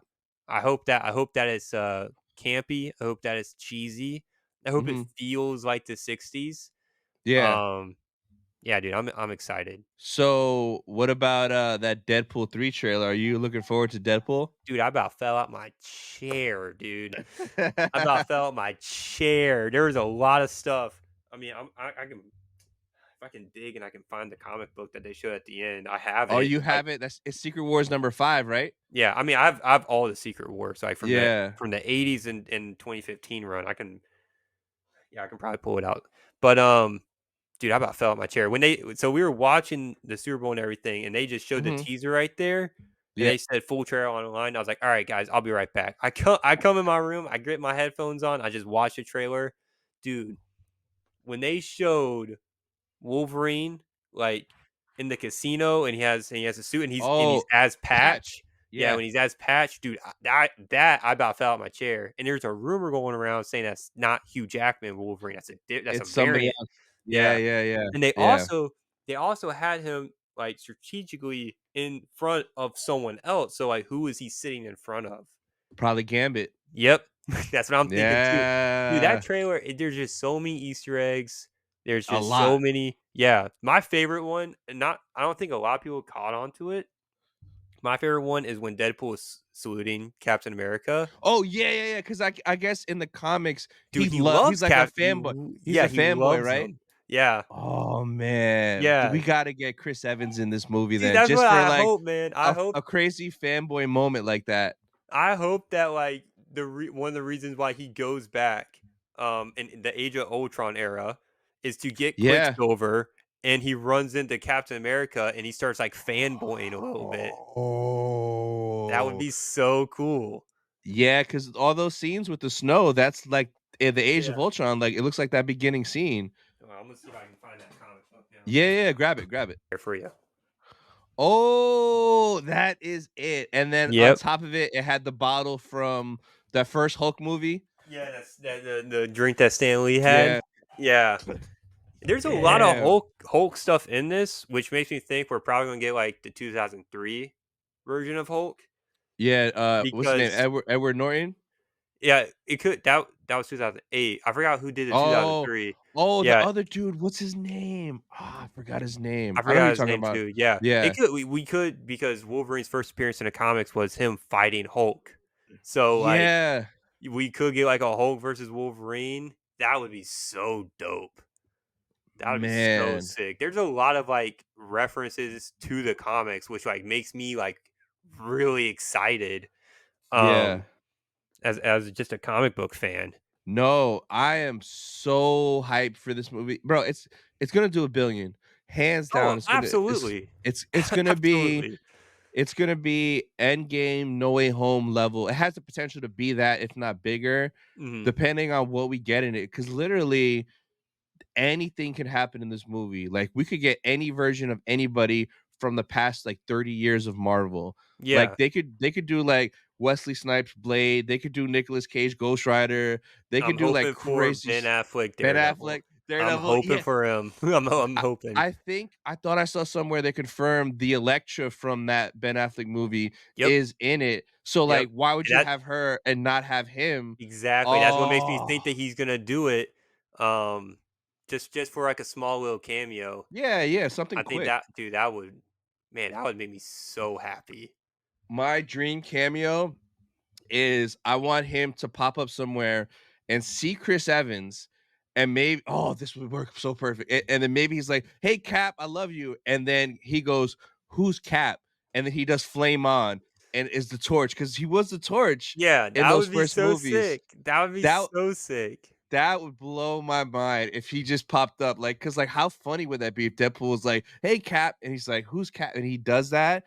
I hope that it's campy. I hope that it's cheesy. I hope it Mhm. feels like the 60s. Yeah. Um, yeah, dude, I'm excited. So, what about that Deadpool 3 trailer? Are you looking forward to Deadpool? Dude, I about fell out my chair, dude. I about fell out my chair. There was a lot of stuff. I mean, I can if I can dig and I can find the comic book that they showed at the end. I have Oh, it. you Like, have it? That's it's Secret Wars number 5, right? yeah, I mean, I've all the Secret Wars like Yeah. from the 80s and 2015 run. I can probably pull it out. But dude, I about fell out my chair when we were watching the Super Bowl and everything, and they just showed the Mhm. teaser right there, and Yeah. they said full trailer online. I was like, all right, guys, I'll be right back. I come in my room, I get my headphones on, I just watch the trailer, dude. When they showed Wolverine like in the casino and he has a suit and he's Oh, as Patch. Patch. Yeah, Yeah. when he's as Patch, dude, that I about fell out my chair. And there's a rumor going around saying that's not Hugh Jackman Wolverine. That's a It's somebody variant. else. Yeah, Yeah, yeah, yeah. and they Yeah. also they also had him like strategically in front of someone else. So like, who is he sitting in front of? Probably Gambit. Yep, that's what I'm thinking too. Dude, that Yeah. trailer, there's just so many Easter eggs. There's A just so lot. many. Yeah, my favorite one, and not I don't think a lot of people caught on to it. My favorite one is when Deadpool is saluting Captain America. Oh, yeah, yeah, yeah. Because I guess in the comics, Dude, he loves he's like a Cap. fanboy. He's Yeah, a he fanboy, loves right? him. Yeah, Oh, man. yeah. We gotta get Chris Evans in this movie Dude, then, that's what just for, I like, hope, man. I hope a crazy fanboy moment like that. I hope that like one of the reasons why he goes back in the Age of Ultron era is to get Yeah. Quicksilver and he runs into Captain America and he starts like fanboying a little bit. That would Oh. be so cool. Yeah, because all those scenes with the snow, that's like in the Age of Yeah. Ultron, like, it looks like that beginning scene. Well, I'm gonna see if I can find that comic book now. Yeah, yeah, grab it, grab it. Here for you. Oh, that is it. And then on Yep. top of it, it had the bottle from that first Hulk movie. Yeah, that's the drink that Stan Lee had. Yeah. Yeah. There's a lot of Damn. Hulk stuff in this, which makes me think we're probably gonna get like the 2003 version of Hulk Yeah, what's his name? because Edward Norton? yeah, it could that was 2008. I forgot who did the Oh. 2003. Oh, the Yeah, other dude, what's his name? Ah, I forgot his name. I I know who forgot you're his talking name about. too. Yeah, it Yeah. could we could because Wolverine's first appearance in the comics was him fighting Hulk. So like Yeah. we could get like a Hulk versus Wolverine. That would be so dope. That would be so Man. sick. There's a lot of like references to the comics, which like makes me like really excited. Yeah. Um, as just a comic book fan. No, I am so hyped for this movie. Bro, it's gonna do 1 billion. Hands Oh, down, it's gonna absolutely, it's gonna be absolutely. it's gonna be Endgame, No Way Home level. It has the potential to be that, if not bigger, Hmm. depending on what we get in it. Because literally anything can happen in this movie. Like we could get any version of anybody from the past like 30 years of Marvel. Yeah, Like they could do like Wesley Snipes Blade, they could do Nicolas Cage Ghost Rider, they could I'm do like hoping for crazy Ben Affleck Ben Daredevil. Affleck I'm Daredevil. hoping Yeah, for him. I'm I hoping. I think I thought I saw somewhere they confirmed the Elektra from that Ben Affleck movie Yep, is in it. So yep. like, why would And you that have her and not have him? exactly. That's what makes me Oh, think that he's gonna do it. Um, just for like a small little cameo. yeah, yeah, something I think quick. that dude, that would, man, that would make me so happy. My dream cameo is I want him to pop up somewhere and see Chris Evans and maybe this would work so perfect. And then maybe he's like, "Hey Cap, I love you." And then he goes, "Who's Cap?" And then he does Flame On and is the Torch because he was the Torch Yeah, in that those would be first so movies. sick. That would be That so sick. that would blow my mind if he just popped up. Like, cause like how funny would that be if Deadpool was like, "Hey Cap," and he's like, "Who's Cap?" And he does that.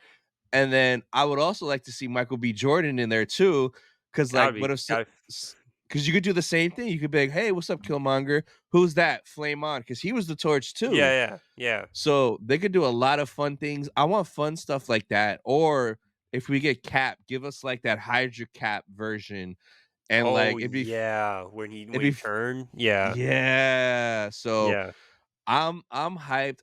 And then I would also like to see Michael B. Jordan in there too, because That like, would what be if? that. Because you could do the same thing. You could be like, "Hey, what's up, Killmonger? Who's that? Flame On," because he was the Torch Yeah, too. yeah, yeah. So they could do a lot of fun things. I want fun stuff like that. Or if we get Cap, give us like that Hydra Cap version, and Oh like yeah, when he it'd when be he f- turned, yeah, yeah. So yeah, I'm hyped.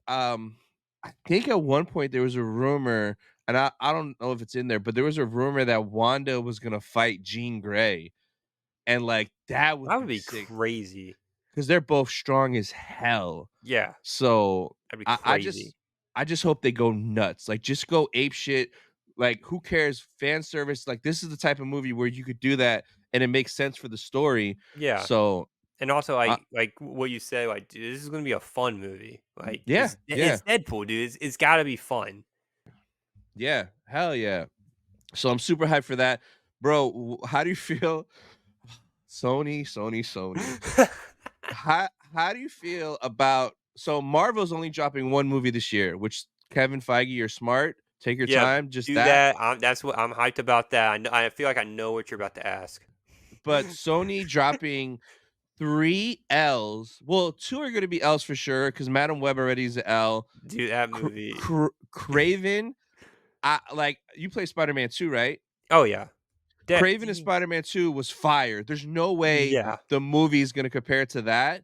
I think at one point there was a rumor, and I don't know if it's in there, but there was a rumor that Wanda was gonna fight Jean Grey, and like that that would would be be sick crazy. because they're both strong as hell. Yeah, So that'd be I, I crazy. just I just hope they go nuts. Like just go ape shit. Like who cares? Fan service. Like this is the type of movie where you could do that and it makes sense for the story. Yeah, So and also I like what you said, like dude, this is gonna be a fun movie. Like yeah, yeah, it's Deadpool, dude. It's got to be fun. yeah, hell yeah. So I'm super hyped for that. Bro, how do you feel? Sony. How do you feel about so Marvel's only dropping one movie this year, which Kevin Feige, you're smart. Take your Yeah, time, just do that. that. That's what I'm hyped about. That I feel like I know what you're about to ask. But Sony dropping three L's. Well, two are gonna be L's for sure, because Madam Web already is an L. Dude, that movie. Craven. I like you play Spider-Man 2, right? Oh yeah, that. Craven and Spider-Man 2 was fire. There's no way Yeah. the movie is gonna compare to that.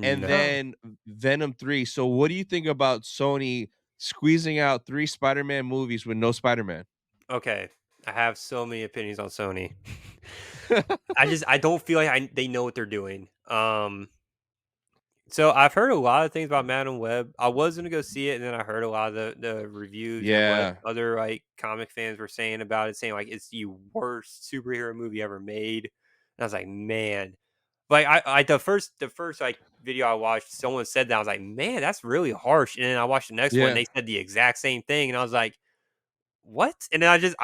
And No. then Venom 3. So what do you think about Sony squeezing out 3 Spider-Man movies with no Spider-Man? Okay. I have so many opinions on Sony. I don't feel like they know what they're doing. So I've heard a lot of things about Madam Web. I was gonna go see it, and then I heard a lot of the reviews and what Yeah. other like comic fans were saying about it, saying like it's the worst superhero movie ever made. And I was like, man, like I the first like video I watched, someone said that I was like, man, that's really harsh. And then I watched the next one, Yeah. they said the exact same thing, and I was like, what? And then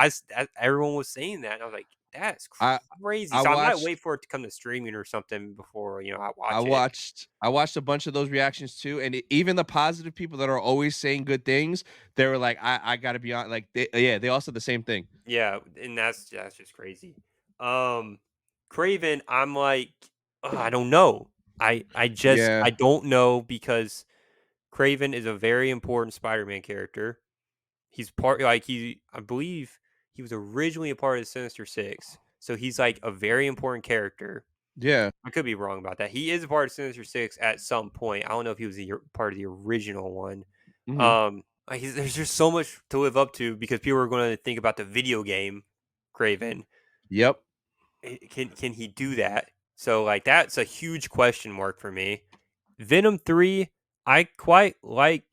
everyone was saying that, and I was like, that's I crazy. I So I might watched wait for it to come to streaming or something before I I watch it. watched I watched a bunch of those reactions too, and even the positive people that are always saying good things, they were like, I gotta be on like they all said the same thing. Yeah, and that's just crazy. Um, Craven, I'm like, ugh, I don't know. Yeah. I don't know because Craven is a very important Spider-Man character. He's part like I believe he was originally a part of the Sinister Six, so he's like a very important character. Yeah. I could be wrong about that. He is a part of Sinister Six at some point. I don't know if he was part of the original one. Mhm. There's just so much to live up to because people are going to think about the video game Craven. Yep. Can he do that? So like that's a huge question mark for me. Venom 3, I quite like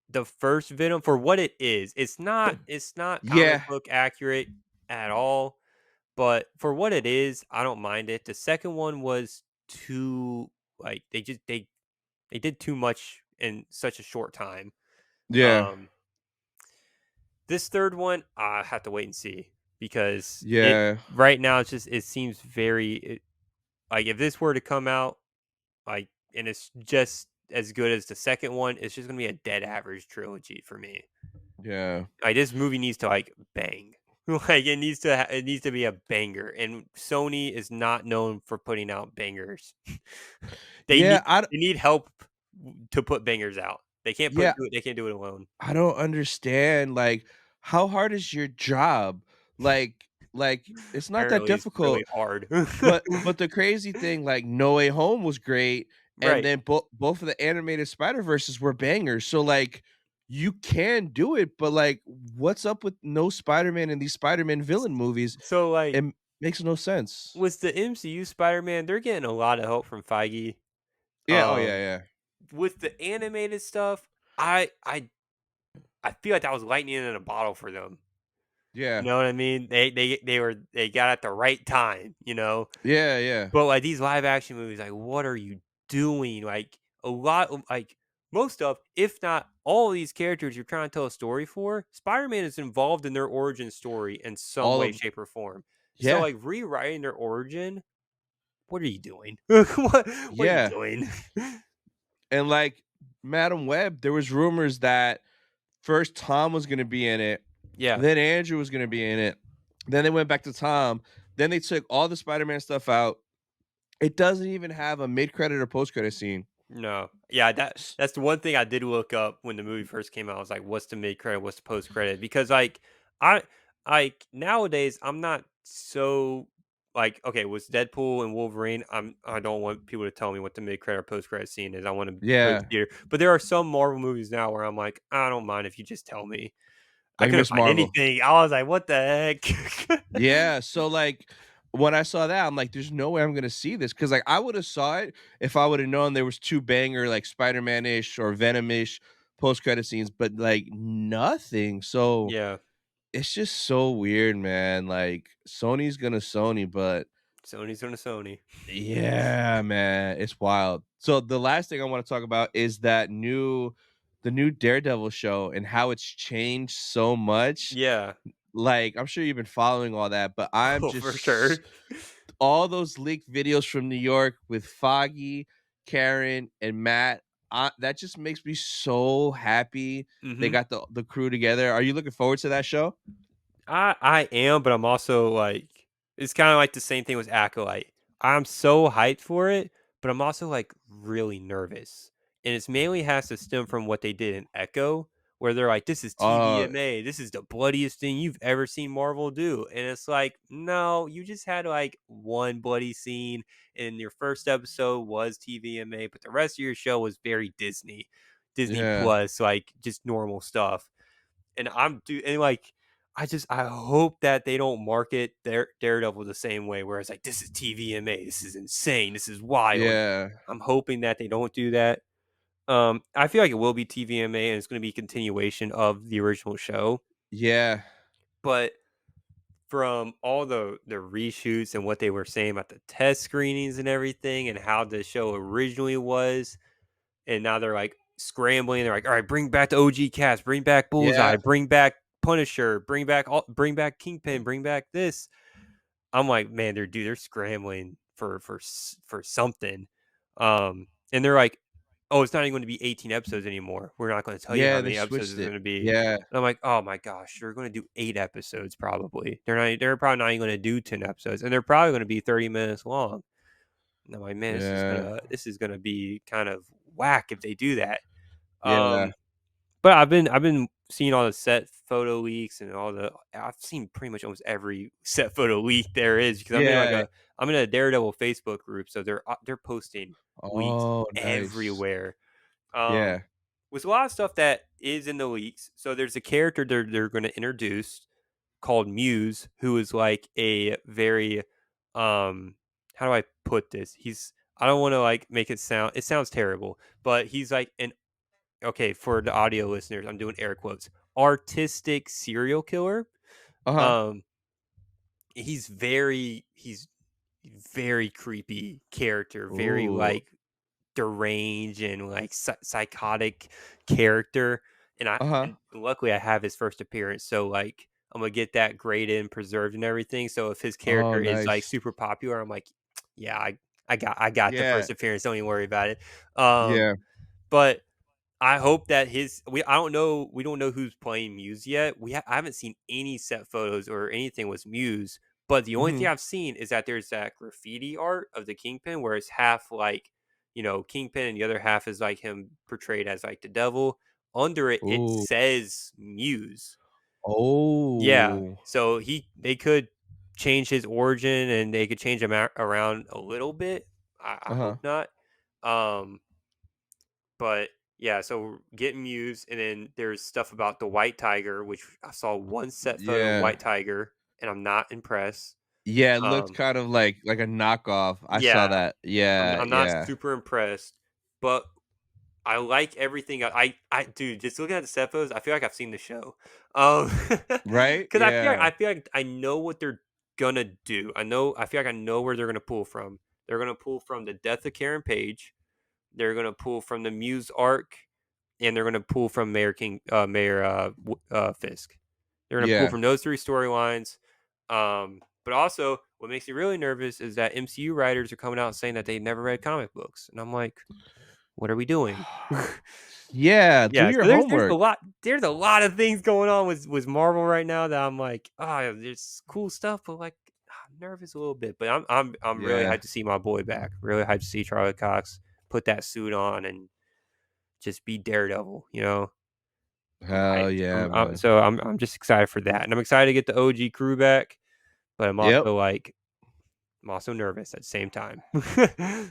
the first Venom for what it is. It's not comic Yeah. book accurate at all, but for what it is, I don't mind it. The second one was too like they did too much in such a short time. Yeah. Um this third one, I have to wait and see because it Yeah. right now it seems very like if this were to come out like and it's just as good as the second one, it's just gonna be a dead average trilogy for me. Yeah. Like this movie needs to like bang, like it needs to be a banger, and Sony is not known for putting out bangers. they Yeah, need they need help to put bangers out. They can't Yeah, they can't do it alone. I don't understand, like, how hard is your job? Like, it's not that Apparently, it's really difficult, hard. but the crazy thing, like, No Way Home was great, and Right. then both of the animated Spider-Verses were bangers, so, like, you can do it, but, like, what's up with no Spider-Man in these Spider-Man villain movies? So, like, It makes no sense. with the MCU Spider-Man, they're getting a lot of help from Feige. Yeah, oh, yeah, Um, yeah. with the animated stuff, I I I feel like that was lightning in a bottle for them. You Yeah. know what I mean? They got at the right time, you know? Yeah, yeah. But, like, these live action movies, like, what are you doing? Like, a lot of like, most of, if not all of these characters you're trying to tell a story for, Spider-Man is involved in their origin story in some All way, of shape, or form. So, yeah, like, rewriting their origin, what are you doing? What are you yeah, doing? and, like, Madam Web, there was rumors that first Tom was gonna be in it, Yeah. then Andrew was gonna be in it, then they went back to Tom, then they took all the Spider-Man stuff out. It doesn't even have a mid-credit or post-credit scene. No. Yeah, S that's the one thing I did look up when the movie first came out. I was like, what's the mid credit? What's the post credit? Because I like nowadays I'm not so like okay, was Deadpool and Wolverine, I don't want people to tell me what the mid credit or post credit scene is. I want to go to Yeah, the theater. But there are some Marvel movies now where I'm like, I don't mind if you just tell me. I like couldn't Miss find Marvel. anything. I was like, what the heck? Yeah, so, like, when I saw that, I'm like, "There's no way I'm gonna see this because like, I would've saw it if I would've known there was 2 banger, like, Spider-Man-ish or Venom-ish post-credit scenes, but, like, nothing, so Yeah. it's just so weird, man, like, Sony's gonna Sony, but Sony's on a Sony. yeah, man, it's wild. So, the last thing I wanna talk about is the new Daredevil show and how it's changed so much. Yeah. Like, I'm sure you've been following all that, but I'm Oh, for sure. just all those leaked videos from New York with Foggy, Karen, and Matt, that just makes me so happy they Mhm. got the crew together. Are you looking forward to that show? I am, but I'm also like it's kind of like the same thing with Acolyte. I'm so hyped for it, but I'm also like really nervous. And it's mainly has to stem from what they did in Echo, where they're like, this is Uh, TVMA, this is the bloodiest thing you've ever seen Marvel do. And it's like, no, you just had like one bloody scene, and your first episode was TVMA, but the rest of your show was very Disney yeah, Plus, like just normal stuff. And like I hope that they don't market Daredevil the same way where it's like this is TVMA, this is insane, this is wild. yeah, I'm hoping that they don't do that. I feel like it will be TVMA and it's going to be a continuation of the original show, yeah, but from all the reshoots and what they were saying about the test screenings and everything and how the show originally was, and now they're like scrambling. They're like, all right, bring back the OG cast, bring back yeah, Bullseye, bring back Punisher, bring back Kingpin, bring back this. I'm like, man, they're scrambling for something. And they're like, oh, it's not even going to be 18 episodes anymore. We're not going to tell you how yeah, they many episodes switched it's it. going to be. Yeah, And I'm like, oh my gosh, they're going to do 8 episodes probably. They're probably not even going to do 10 episodes, and they're probably going to be 30 minutes long. And I'm like, man, yeah, this is gonna be kind of whack if they do that. yeah, Um, but I've been seeing all the set photo leaks and I've seen pretty much almost every set photo leak there is because yeah. I'm in a Daredevil Facebook group, so they're posting leaks Oh, nice. everywhere. Yeah, With a lot of stuff that is in the leaks. So there's a character they're going to introduce called Muse, who is like a very how do I put this? I don't want to like make it sounds terrible, but he's like an okay, for the audio listeners, I'm doing air quotes, artistic serial killer. uh-huh, Um he's very creepy character, very ooh, like deranged and like psychotic character. uh-huh, And luckily I have his first appearance, so like I'm gonna get that graded and preserved and everything. So if his oh, character is like nice. super popular, I'm like, yeah, I got the Yeah, first appearance. Don't even worry about it. Um, yeah, but I hope that his we don't know who's playing Muse yet. I haven't seen any set photos or anything with Muse, but the only thing mhm, I've seen is that there's that graffiti art of the Kingpin where it's half like Kingpin, and the other half is like him portrayed as like the devil. Under it Ooh. says Muse. Yeah, Oh. so they could change his origin, and they could change him around a little bit. I Uh-huh. hope not. Um, but yeah, so getting Muse, and then there's stuff about the White Tiger, which I saw one set photo of Yeah. White Tiger, and I'm not impressed. Yeah, it looked Um, kind of like a knockoff. I saw yeah, that. Yeah, I'm not yeah. super impressed, but I like everything. Dude, just looking at the set photos, I feel like I've seen the show. Right? Because Yeah. I feel like I know what they're gonna do. I feel like I know where they're gonna pull from. They're gonna pull from the death of Karen Page. They're gonna pull from the Muse arc, and they're gonna pull from Mayor Fisk. They're gonna pull Yeah. from those three storylines. But also, what makes me really nervous is that MCU writers are coming out saying that they've never read comic books, and I'm like, what are we doing? Yeah, do Yeah, your so there's a homework. lot of things going on with Marvel right now that I'm like, there's cool stuff, but like I'm nervous a little bit. But I'm really Yeah. hyped to see my boy back. Really hyped to see Charlie Cox put that suit on and just be Daredevil. I'm Hell hyped. yeah, man. I'm just excited for that, and I'm excited to get the OG crew back. But Yep. I'm also nervous at the same time.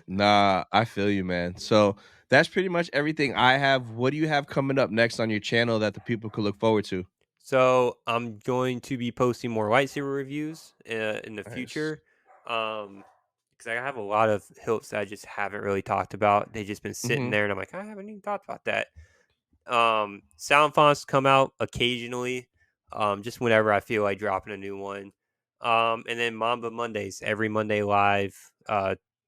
Nah, I feel you, man. So that's pretty much everything I have. What do you have coming up next on your channel that the people could look forward to? So I'm going to be posting more lightsaber reviews in the Nice. future, because I have a lot of hilts that I just haven't really talked about. They've just been sitting Mm-hmm. there, and I'm like, I haven't even talked about that. Sound fonts come out occasionally, just whenever I feel like dropping a new one. And then Mamba Mondays, every Monday live,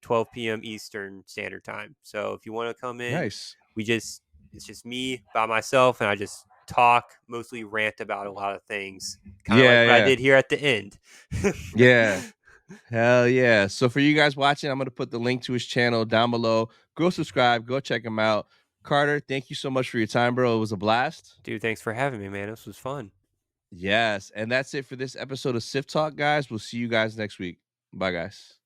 12 p.m. Eastern Standard Time. So if you want to come in, Nice. it's just me by myself, and I just talk, mostly rant about a lot of things, kind of like Yeah, what I yeah. did here at the end. Yeah. Hell yeah. So for you guys watching, I'm going to put the link to his channel down below. Go subscribe, go check him out. Carter, thank you so much for your time, bro. It was a blast. Dude, thanks for having me, man. This was fun. Yes. And that's it for this episode of Sith Talk, guys. We'll see you guys next week. Bye, guys.